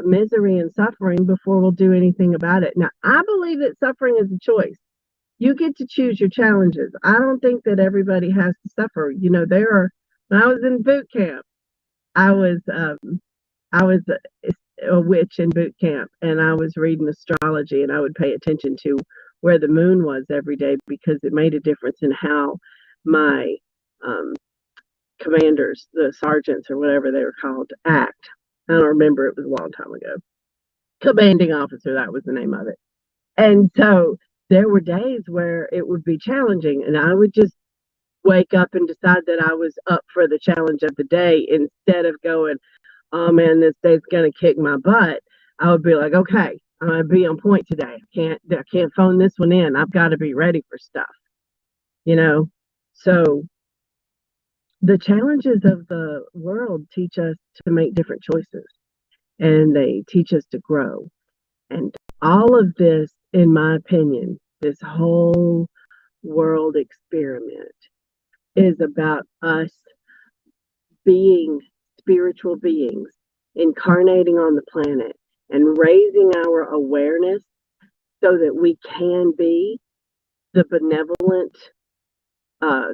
misery and suffering before we'll do anything about it. Now, I believe that suffering is a choice. You get to choose your challenges. I don't think that everybody has to suffer. When I was in boot camp, I was a witch in boot camp, and I was reading astrology, and I would pay attention to where the moon was every day, because it made a difference in how my commanders, the sergeants or whatever they were called, act. I don't remember, it was a long time ago. Commanding officer, that was the name of it. And so there were days where it would be challenging, and I would just wake up and decide that I was up for the challenge of the day, instead of going, oh man, this day's gonna kick my butt. I would be like, okay, I'm gonna be on point today. I can't phone this one in. I've got to be ready for stuff. So the challenges of the world teach us to make different choices, and they teach us to grow. And all of this, in my opinion, this whole world experiment is about us being spiritual beings incarnating on the planet and raising our awareness so that we can be the benevolent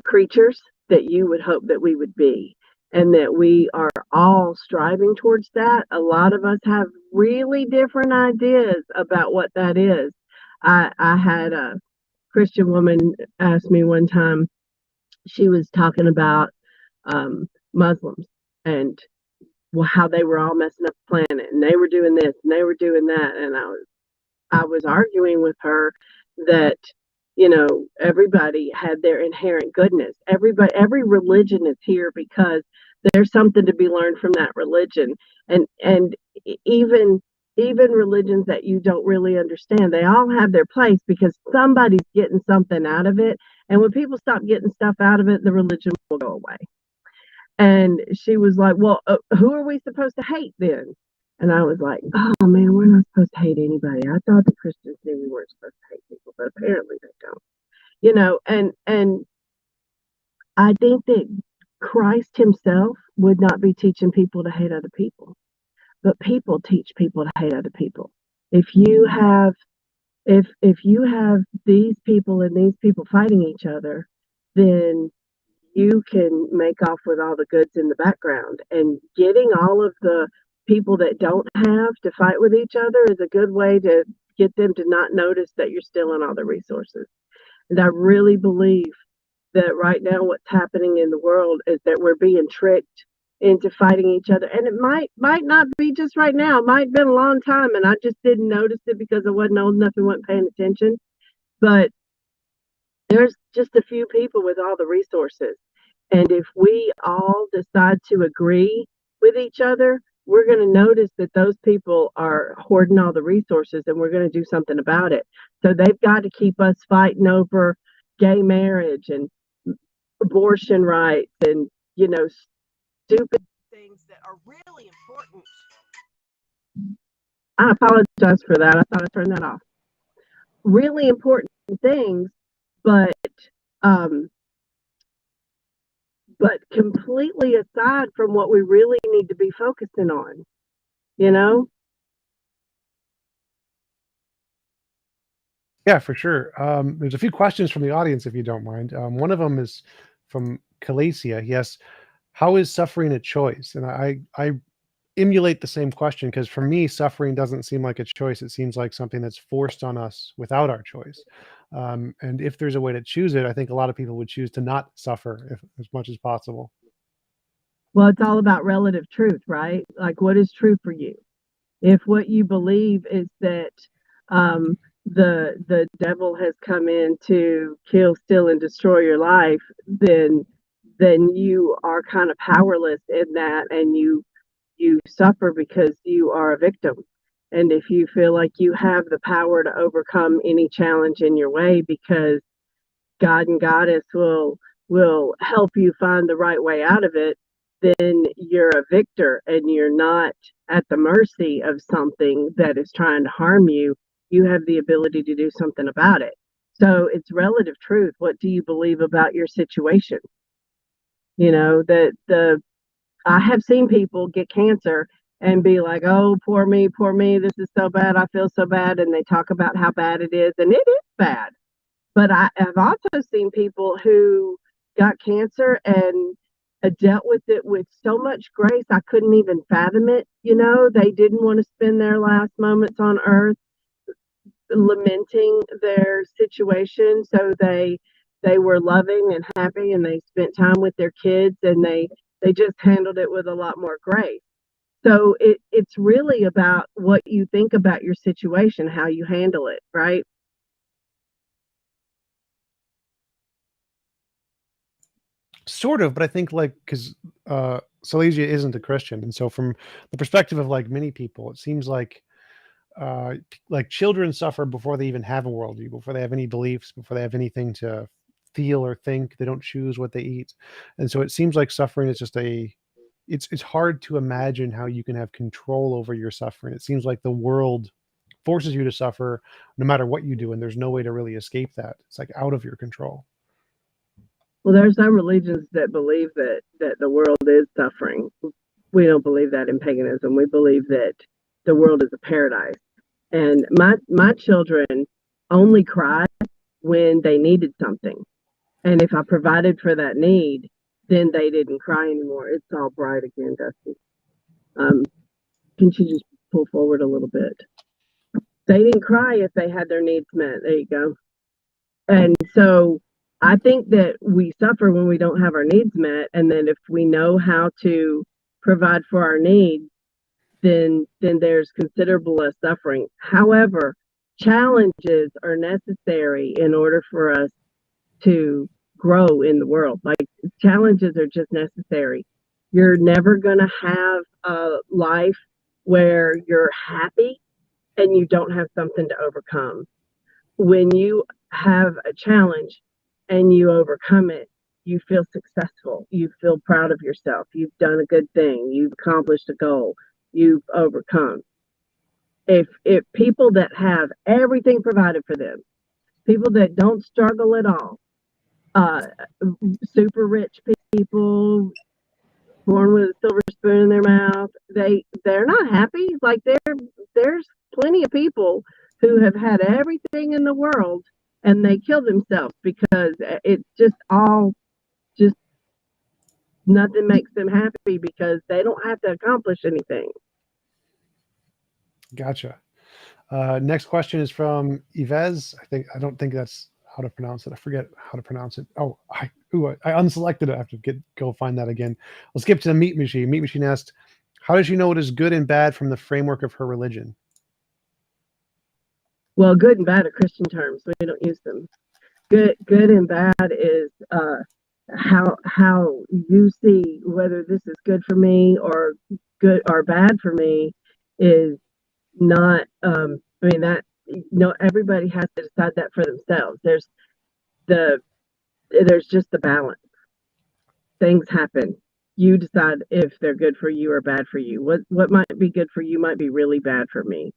creatures that you would hope that we would be, and that we are all striving towards that. A lot of us have really different ideas about what that is. I had a Christian woman ask me one time, she was talking about Muslims and how they were all messing up the planet, and they were doing this and they were doing that. And I was arguing with her that everybody had their inherent goodness. Every religion is here because there's something to be learned from that religion. And even religions that you don't really understand, they all have their place because somebody's getting something out of it. And when people stop getting stuff out of it, the religion will go away. And she was like, well, who are we supposed to hate then? And I was like, oh man, we're not supposed to hate anybody. I thought the Christians knew we weren't supposed to hate people, but apparently they don't. And I think that Christ himself would not be teaching people to hate other people, but people teach people to hate other people. If you have these people and these people fighting each other, then you can make off with all the goods in the background. And getting all of the people that don't have to fight with each other is a good way to get them to not notice that you're stealing all the resources. And I really believe that right now what's happening in the world is that we're being tricked into fighting each other. And it might not be just right now. It might have been a long time, and I just didn't notice it because I wasn't old enough and wasn't paying attention. But there's just a few people with all the resources. And if we all decide to agree with each other, we're going to notice that those people are hoarding all the resources, and we're going to do something about it. So they've got to keep us fighting over gay marriage and abortion rights and, stupid things that are really important. I apologize for that. I thought I turned that off. Really important things, but completely aside from what we really need to be focusing on, Yeah, for sure. There's a few questions from the audience, if you don't mind. One of them is from Calacia. He asks, how is suffering a choice? And I emulate the same question, because for me, suffering doesn't seem like a choice. It seems like something that's forced on us without our choice. And if there's a way to choose it, I think a lot of people would choose to not suffer as much as possible. Well, it's all about relative truth, right? Like, what is true for you? If what you believe is that the devil has come in to kill, steal, and destroy your life, then you are kind of powerless in that, and you suffer because you are a victim. And if you feel like you have the power to overcome any challenge in your way, because God and Goddess will help you find the right way out of it, then you're a victor and you're not at the mercy of something that is trying to harm you. You have the ability to do something about it. So it's relative truth. What do you believe about your situation? I have seen people get cancer and be like, oh, poor me, this is so bad, I feel so bad. And they talk about how bad it is, and it is bad. But I have also seen people who got cancer and dealt with it with so much grace, I couldn't even fathom it. They didn't want to spend their last moments on earth lamenting their situation. So they were loving and happy, and they spent time with their kids, and they just handled it with a lot more grace. So it's really about what you think about your situation, how you handle it, right? Sort of, but I think, like, because Silesia isn't a Christian, and so from the perspective of like many people, it seems like children suffer before they even have a worldview, before they have any beliefs, before they have anything to feel or think. They don't choose what they eat, and so it seems like suffering is just it's hard to imagine how you can have control over your suffering. It seems like the world forces you to suffer no matter what you do, and there's no way to really escape that. It's like out of your control. Well, there's some religions that believe that the world is suffering. We don't believe that in paganism. We believe that the world is a paradise. And my children only cried when they needed something. And if I provided for that need, then they didn't cry anymore. It's all bright again, Dusty. Can you just pull forward a little bit? They didn't cry if they had their needs met. There you go. And so I think that we suffer when we don't have our needs met. And then if we know how to provide for our needs, then there's considerable less suffering. However, challenges are necessary in order for us to grow in the world. Like, challenges are just necessary. You're never going to have a life where you're happy and you don't have something to overcome. When you have a challenge and you overcome it, you feel successful. You feel proud of yourself. You've done a good thing. You've accomplished a goal. You've overcome. If people that have everything provided for them, people that don't struggle at all, super rich people born with a silver spoon in their mouth, they're not happy. Like, there's plenty of people who have had everything in the world and they kill themselves because it's just nothing makes them happy because they don't have to accomplish anything. Gotcha. Next question is from Yves. I don't think that's how to pronounce it. I forget how to pronounce it. Oh, I unselected it. I have to go find that again. We'll skip to the Meat Machine. Meat Machine asked, how does she know what is good and bad from the framework of her religion? Well, good and bad are Christian terms. We don't use them. Good and bad is how you see whether this is good for me or good or bad for me is not. I mean that everybody has to decide that for themselves. There's just the balance. Things happen. You decide if they're good for you or bad for you. What might be good for you might be really bad for me.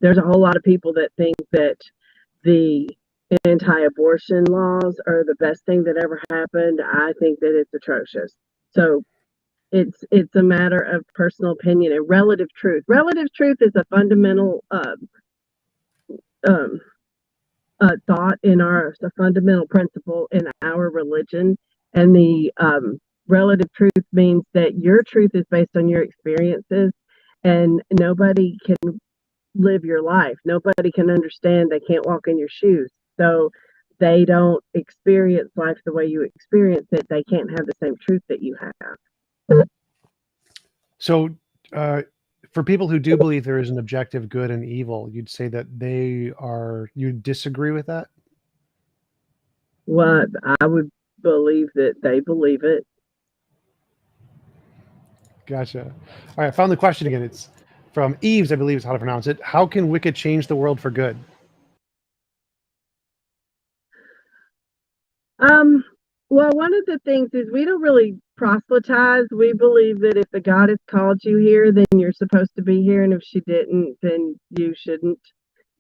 There's a whole lot of people that think that the anti-abortion laws are the best thing that ever happened. I think that it's atrocious. So it's a matter of personal opinion and relative truth. Relative truth is a fundamental thought in a fundamental principle in our religion, and the relative truth means that your truth is based on your experiences, and nobody can live your life. Nobody can understand. They can't walk in your shoes. So they don't experience life the way you experience it. They can't have the same truth that you have. So, for people who do believe there is an objective good and evil, you'd say that you disagree with that? Well, I would believe that they believe it. Gotcha. All right, I found the question again. It's from Eves, I believe is how to pronounce it. How can Wicca change the world for good? Well, one of the things is we don't really proselytize. We believe that if the goddess called you here, then you're supposed to be here, and if she didn't, then you shouldn't.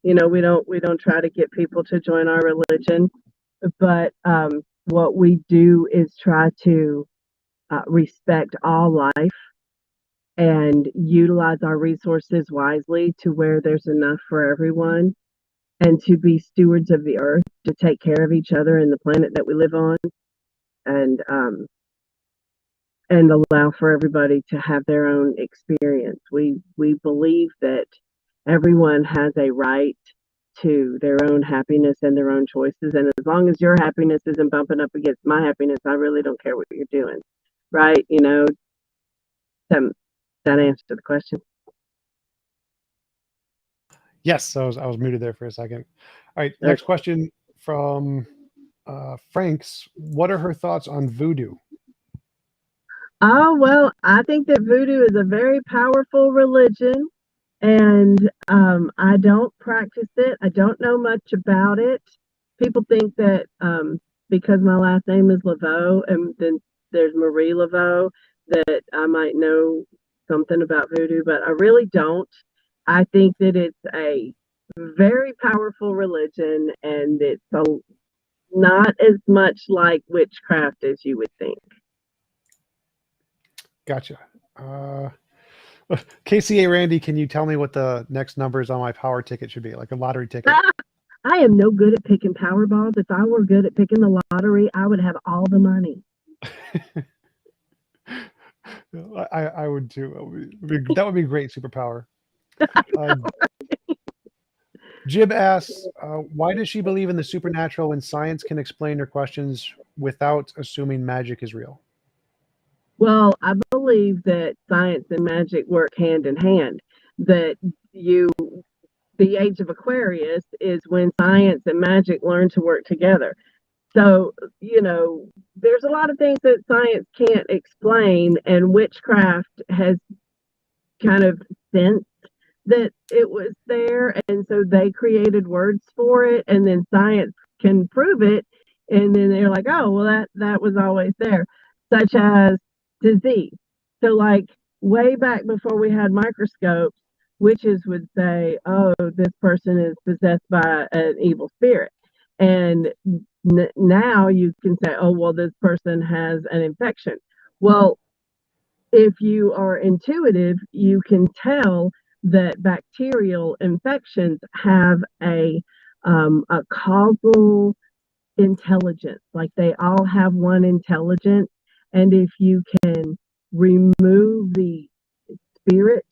We don't try to get people to join our religion, but what we do is try to respect all life and utilize our resources wisely to where there's enough for everyone, and to be stewards of the earth, to take care of each other and the planet that we live on, and allow for everybody to have their own experience. We believe that everyone has a right to their own happiness and their own choices, and as long as your happiness isn't bumping up against my happiness, I really don't care what you're doing, right? That answer to the question. Yes, I was muted there for a second. All right, next question from Frank's. What are her thoughts on voodoo? Oh, well, I think that voodoo is a very powerful religion, and I don't practice it. I don't know much about it. People think that because my last name is LaVeau, and then there's Marie LaVeau, that I might know something about voodoo, but I really don't. I think that it's a very powerful religion, and it's not as much like witchcraft as you would think. Gotcha. KCA Randy, can you tell me what the next numbers on my power ticket should be? Like a lottery ticket. I am no good at picking Powerballs. If I were good at picking the lottery, I would have all the money. I would too. That would be great superpower. Jib asks, why does she believe in the supernatural when science can explain her questions without assuming magic is real? Well, I believe that science and magic work hand in hand. That the age of Aquarius is when science and magic learn to work together. So, there's a lot of things that science can't explain, and witchcraft has kind of sensed that it was there, and so they created words for it, and then science can prove it, and then they're like, oh, well, that was always there, such as disease. So, like, way back before we had microscopes, witches would say, oh, this person is possessed by an evil spirit, and now you can say, oh, well, this person has an infection. Well, if you are intuitive, you can tell that bacterial infections have a causal intelligence. Like, they all have one intelligence, and if you can remove the spirit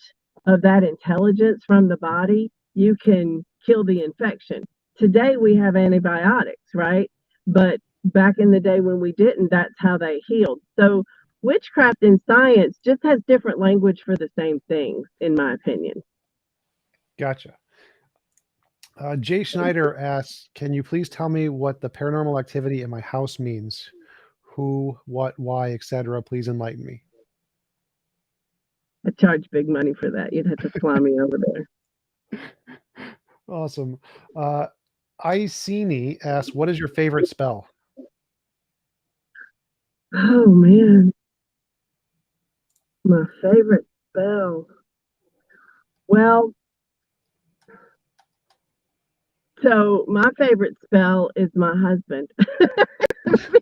of that intelligence from the body, you can kill the infection. today we have antibiotics, right? But back in the day when we didn't, that's how they healed. So witchcraft and science just has different language for the same things, in my opinion. Gotcha. Jay Schneider asks, can you please tell me what the paranormal activity in my house means? Who, what, why, etc. Please enlighten me. I charge big money for that. You'd have to fly me over there. Awesome. Iceni asks, what is your favorite spell? Oh man, my favorite spell. Well, so my favorite spell is my husband.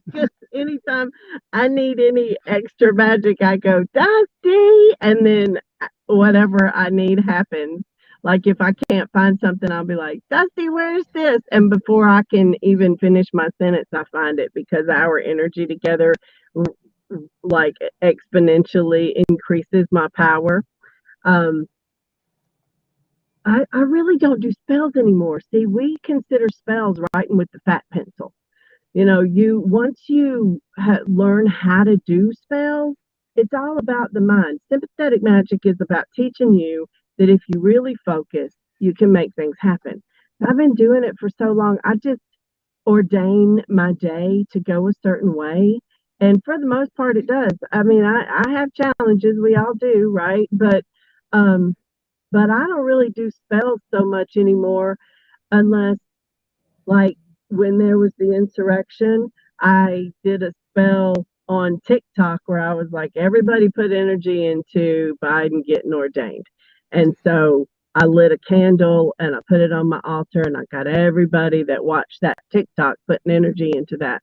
Because anytime I need any extra magic, I go, Dusty, and then whatever I need happens. Like if I can't find something, I'll be like, Dusty, where's this? And before I can even finish my sentence, I find it, because our energy together like exponentially increases my power. Um, I really don't do spells anymore. See, we consider spells writing with the fat pencil. You know, once you learn how to do spells, it's all about the mind. Sympathetic magic is about teaching you that if you really focus, you can make things happen. I've been doing it for so long. I just ordain my day to go a certain way. And for the most part, it does. I mean, I have challenges. We all do, right? But I don't really do spells so much anymore, unless, like, when there was the insurrection, I did a spell on TikTok where I was like, everybody put energy into Biden getting ordained. And so I lit a candle and I put it on my altar, and I got everybody that watched that TikTok putting energy into that.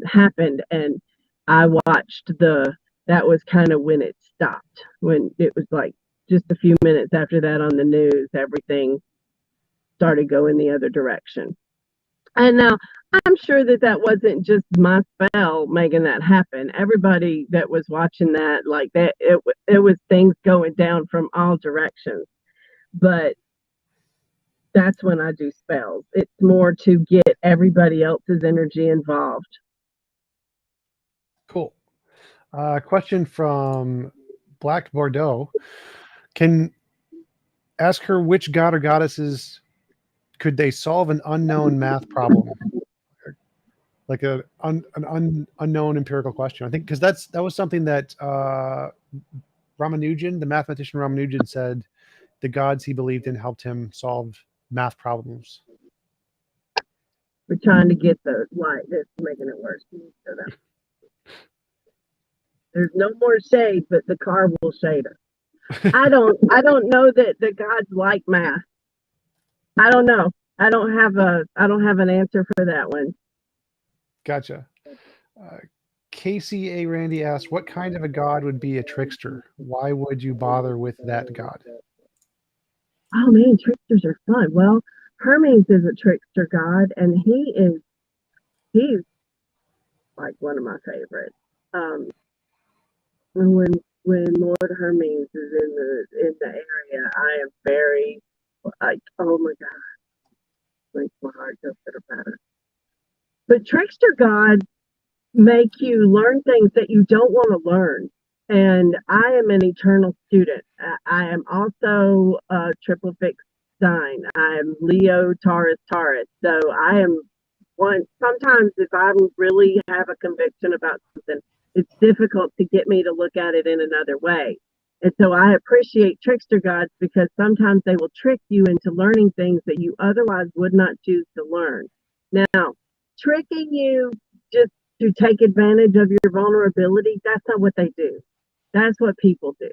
Happened. And I watched that was kind of when it stopped, when it was like just a few minutes after that on the news, everything started going the other direction. And now I'm sure that wasn't just my spell making that happen. Everybody that was watching that, like that, it was things going down from all directions. But that's when I do spells. It's more to get everybody else's energy involved. Cool. Question from Black Bordeaux. Can ask her which god or goddesses could they solve an unknown math problem, like unknown empirical question. I think because that was something that Ramanujan, the mathematician Ramanujan, said the gods he believed in helped him solve math problems. We're trying to get the light that's making it worse. There's no more shade, but the car will shade us. I don't know that the gods like math. I don't know. I don't have an answer for that one. Gotcha. Casey A. Randy asked, what kind of a god would be a trickster? Why would you bother with that god? Oh man, tricksters are fun. Well, Hermes is a trickster god, and he's like one of my favorites. When Lord Hermes is in the area, I am very like, oh my god, makes my heart go better better. But trickster gods make you learn things that you don't want to learn. And I am an eternal student. I am also a triple fixed sign. I am Leo, Taurus, Taurus. So I am one. Sometimes if I really have a conviction about something, it's difficult to get me to look at it in another way. And so I appreciate trickster gods, because sometimes they will trick you into learning things that you otherwise would not choose to learn. Now, tricking you just to take advantage of your vulnerability, that's not what they do. That's what people do.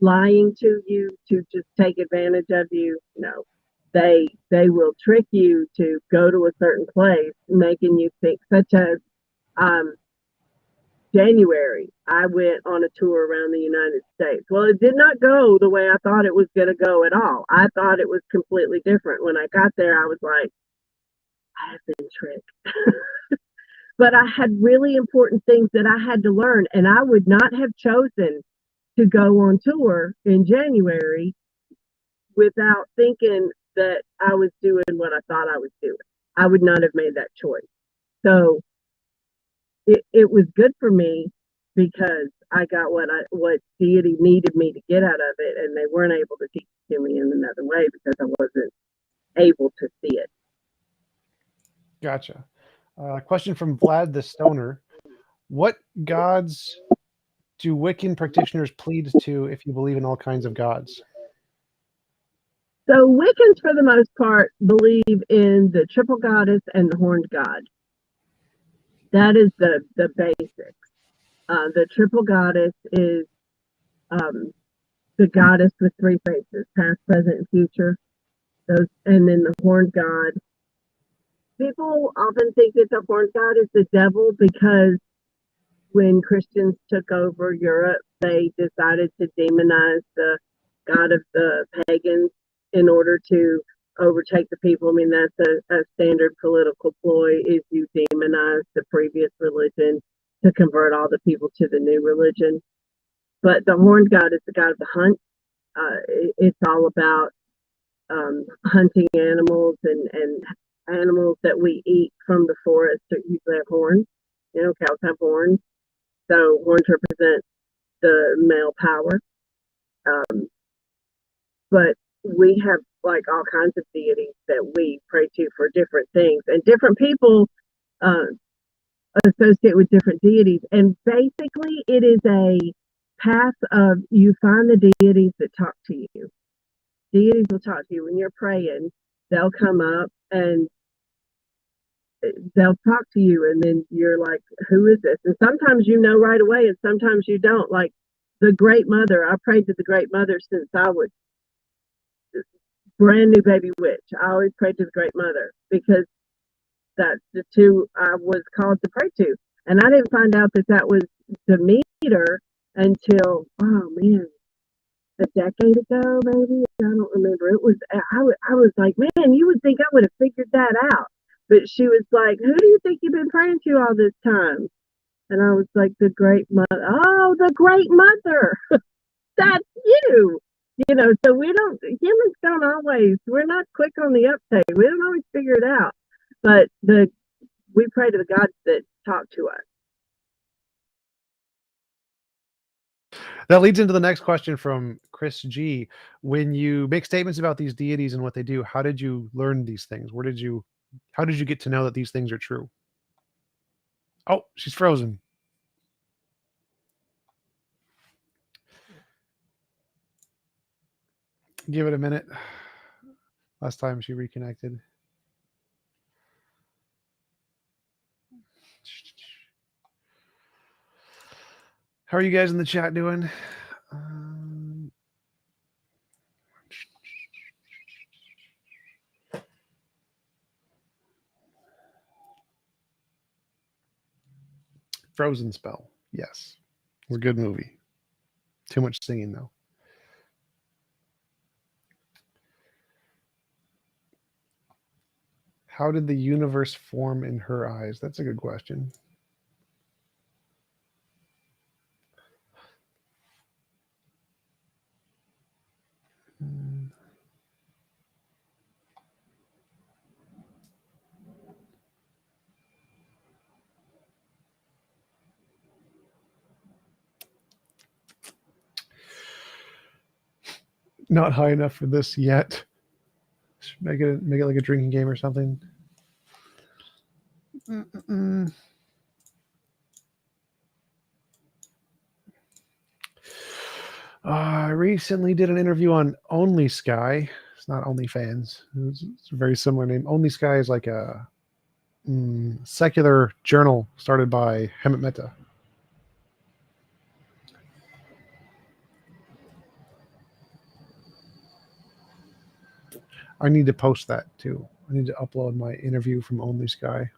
Lying to you to just take advantage of you. No, they will trick you to go to a certain place, making you think, such as January, I went on a tour around the United States. Well, it did not go the way I thought it was going to go at all. I thought it was completely different. When I got there, I was like, I have been tricked. But I had really important things that I had to learn, and I would not have chosen to go on tour in January without thinking that I was doing what I thought I was doing. I would not have made that choice. So it was good for me because I got what deity needed me to get out of it, and they weren't able to teach it to me in another way because I wasn't able to see it. Gotcha. Question from Vlad the Stoner. What gods do Wiccan practitioners plead to if you believe in all kinds of gods? So Wiccans, for the most part, believe in the triple goddess and the horned god. That is the basics. The triple goddess is the goddess with three faces, past, present, and future. Those, and then the horned god. People often think that the horned god is the devil because when Christians took over Europe, they decided to demonize the god of the pagans in order to overtake the people. I mean, that's a standard political ploy, is you demonize the previous religion to convert all the people to the new religion. But the horned god is the god of the hunt. It's all about hunting animals and animals that we eat from the forest that usually have horns. You know, cows have horns. So horns represent the male power. But we have like all kinds of deities that we pray to for different things, and different people associate with different deities. And basically, it is a path of you find the deities that talk to you. Deities will talk to you when you're praying. They'll come up and they'll talk to you, and then you're like, who is this? And sometimes you know right away, and sometimes you don't. Like the Great Mother, I prayed to the Great Mother since I was brand new baby witch. I always prayed to the Great Mother because that's the two I was called to pray to. And I didn't find out that that was Demeter until, oh man, a decade ago, maybe. I don't remember. It was, I was like, man, you would think I would have figured that out. But she was like, who do you think you've been praying to all this time? And I was like, the Great Mother. Oh, the Great Mother. That's you. You know, so humans don't always, we're not quick on the uptake. We don't always figure it out. But we pray to the gods that talk to us. That leads into the next question from Chris G. When you make statements about these deities and what they do, how did you learn these things? How did you get to know that these things are true? Oh, she's frozen. Give it a minute. Last time she reconnected. How are you guys in the chat doing? Frozen Spell. Yes. It was a good movie. Too much singing, though. How did the universe form in her eyes? That's a good question. Not high enough for this yet. Should make it like a drinking game or something. I recently did an interview on Only Sky. It's not OnlyFans. It's a very similar name. Only Sky is like a secular journal started by Hemet Mehta. I need to post that too. I need to upload my interview from Only Sky.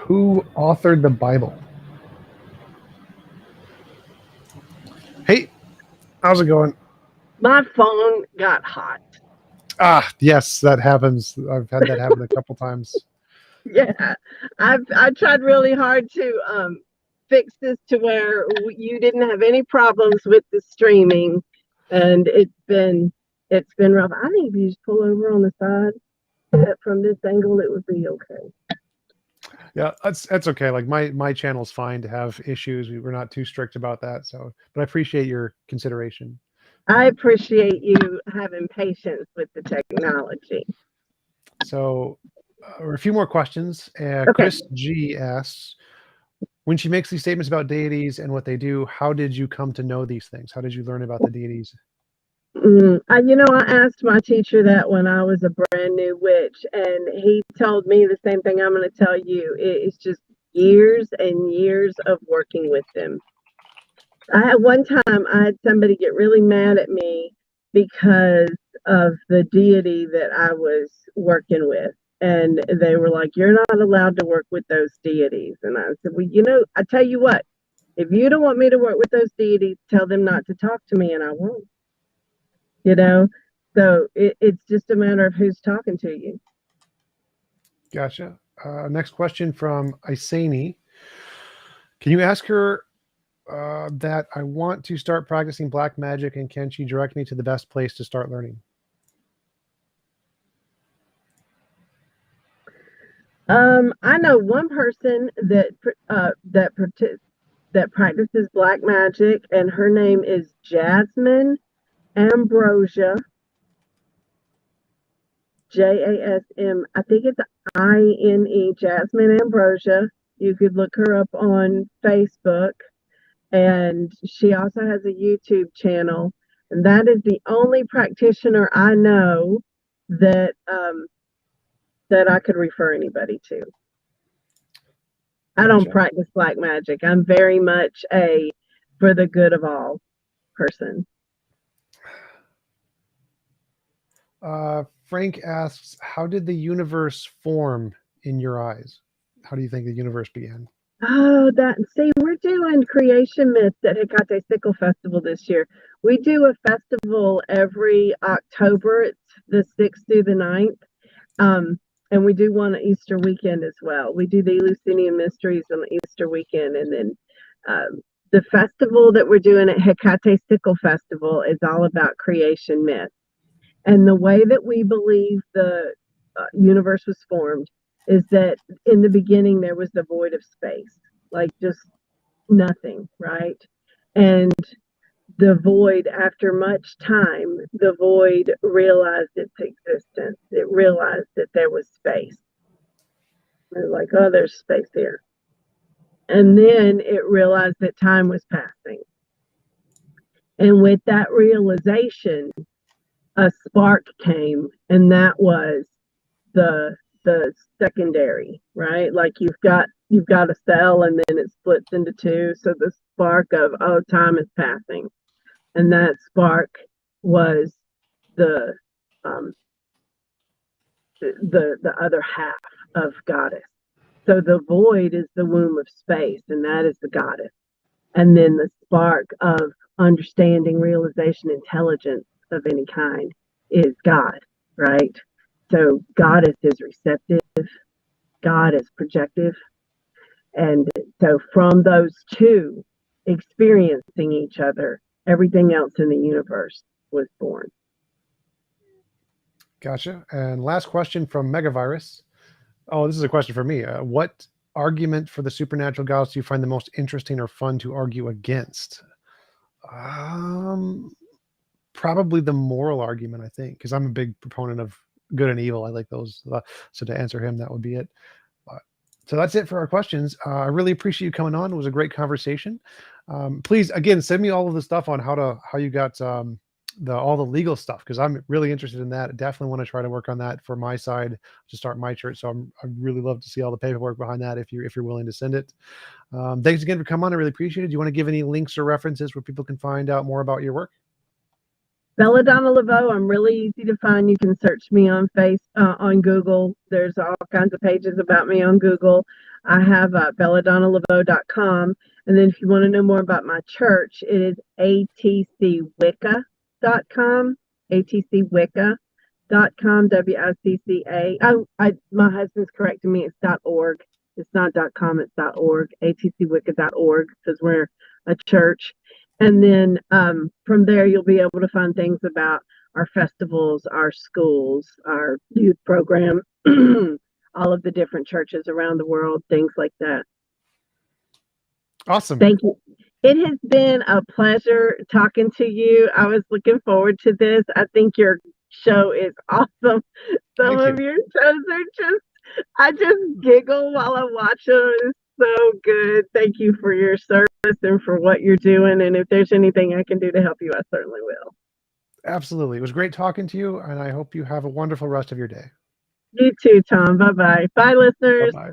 Who authored the Bible? Hey, how's it going? My phone got hot. Yes, that happens. I've had that happen a couple times. Yeah, I tried really hard to fix this to where you didn't have any problems with the streaming, and it's been rough. I think if you just pull over on the side from this angle, it would be okay. Yeah, that's okay. Like my channel's fine to have issues. We're not too strict about that. So, but I appreciate your consideration. I appreciate you having patience with the technology. So, a few more questions. Okay. Chris G asks, when she makes these statements about deities and what they do, how did you come to know these things? How did you learn about the deities? I asked my teacher that when I was a brand new witch, and he told me the same thing I'm going to tell you. It's just years and years of working with them. One time I had somebody get really mad at me because of the deity that I was working with. And they were like, "You're not allowed to work with those deities." And I said, "Well, I tell you what, if you don't want me to work with those deities, tell them not to talk to me and I won't." So it's just a matter of who's talking to you. Gotcha. Next question from Isani. Can you ask her that I want to start practicing black magic, and can she direct me to the best place to start learning? I know one person that practices black magic, and her name is Jasmine Ambrosia. JASM. I think it's INE. Jasmine Ambrosia. You could look her up on Facebook. And she also has a YouTube channel. And that is the only practitioner I know that that I could refer anybody to. I don't practice black magic. I'm very much a for the good of all person. Frank asks, how did the universe form in your eyes? How do you think the universe began? Oh, we're doing creation myths at Hecate Sickle Festival this year. We do a festival every October. It's the 6th through the 9th. And we do one Easter weekend as well. We do the Eleusinian Mysteries on the Easter weekend. And then the festival that we're doing at Hecate Sickle Festival is all about creation myth. And the way that we believe the universe was formed is that in the beginning there was the void of space, like just nothing, right? And the void, after much time, the void realized its existence. It realized that there was space. It was like, oh, there's space here. And then it realized that time was passing. And with that realization, a spark came, and that was the secondary, right? Like you've got a cell and then it splits into two. So the spark of, oh, time is passing. And that spark was the other half of goddess. So the void is the womb of space, and that is the goddess. And then the spark of understanding, realization, intelligence of any kind is God, right? So goddess is receptive, God is projective. And so from those two experiencing each other, everything else in the universe was born. Gotcha. And last question from Megavirus. Oh, this is a question for me. What argument for the supernatural gods do you find the most interesting or fun to argue against? Probably the moral argument, I think, because I'm a big proponent of good and evil. I like those. So to answer him, that would be it. So that's it for our questions. I really appreciate you coming on. It was a great conversation. Please, again, send me all of the stuff on how you got all the legal stuff, because I'm really interested in that. I definitely want to try to work on that for my side to start my church. So I really love to see all the paperwork behind that if you're willing to send it. Thanks again for coming on. I really appreciate it. Do you want to give any links or references where people can find out more about your work? Belladonna LaVeau. I'm really easy to find. You can search me on on Google. There's all kinds of pages about me on Google. I have belladonnalaveau.com. And then if you want to know more about my church, it is atcwicca.com. atcwicca.com. WICCA. My husband's correcting me. It's .org. It's not .com. It's .org. atcwicca.org, because we're a church. And then from there, you'll be able to find things about our festivals, our schools, our youth program, all of the different churches around the world, things like that. Awesome. Thank you. It has been a pleasure talking to you. I was looking forward to this. I think your show is awesome. Some of your shows are I just giggle while I watch them. It's so good. Thank you for your service and for what you're doing. And if there's anything I can do to help you, I certainly will. Absolutely. It was great talking to you, and I hope you have a wonderful rest of your day. You too, Tom. Bye-bye. Bye, listeners. Bye-bye.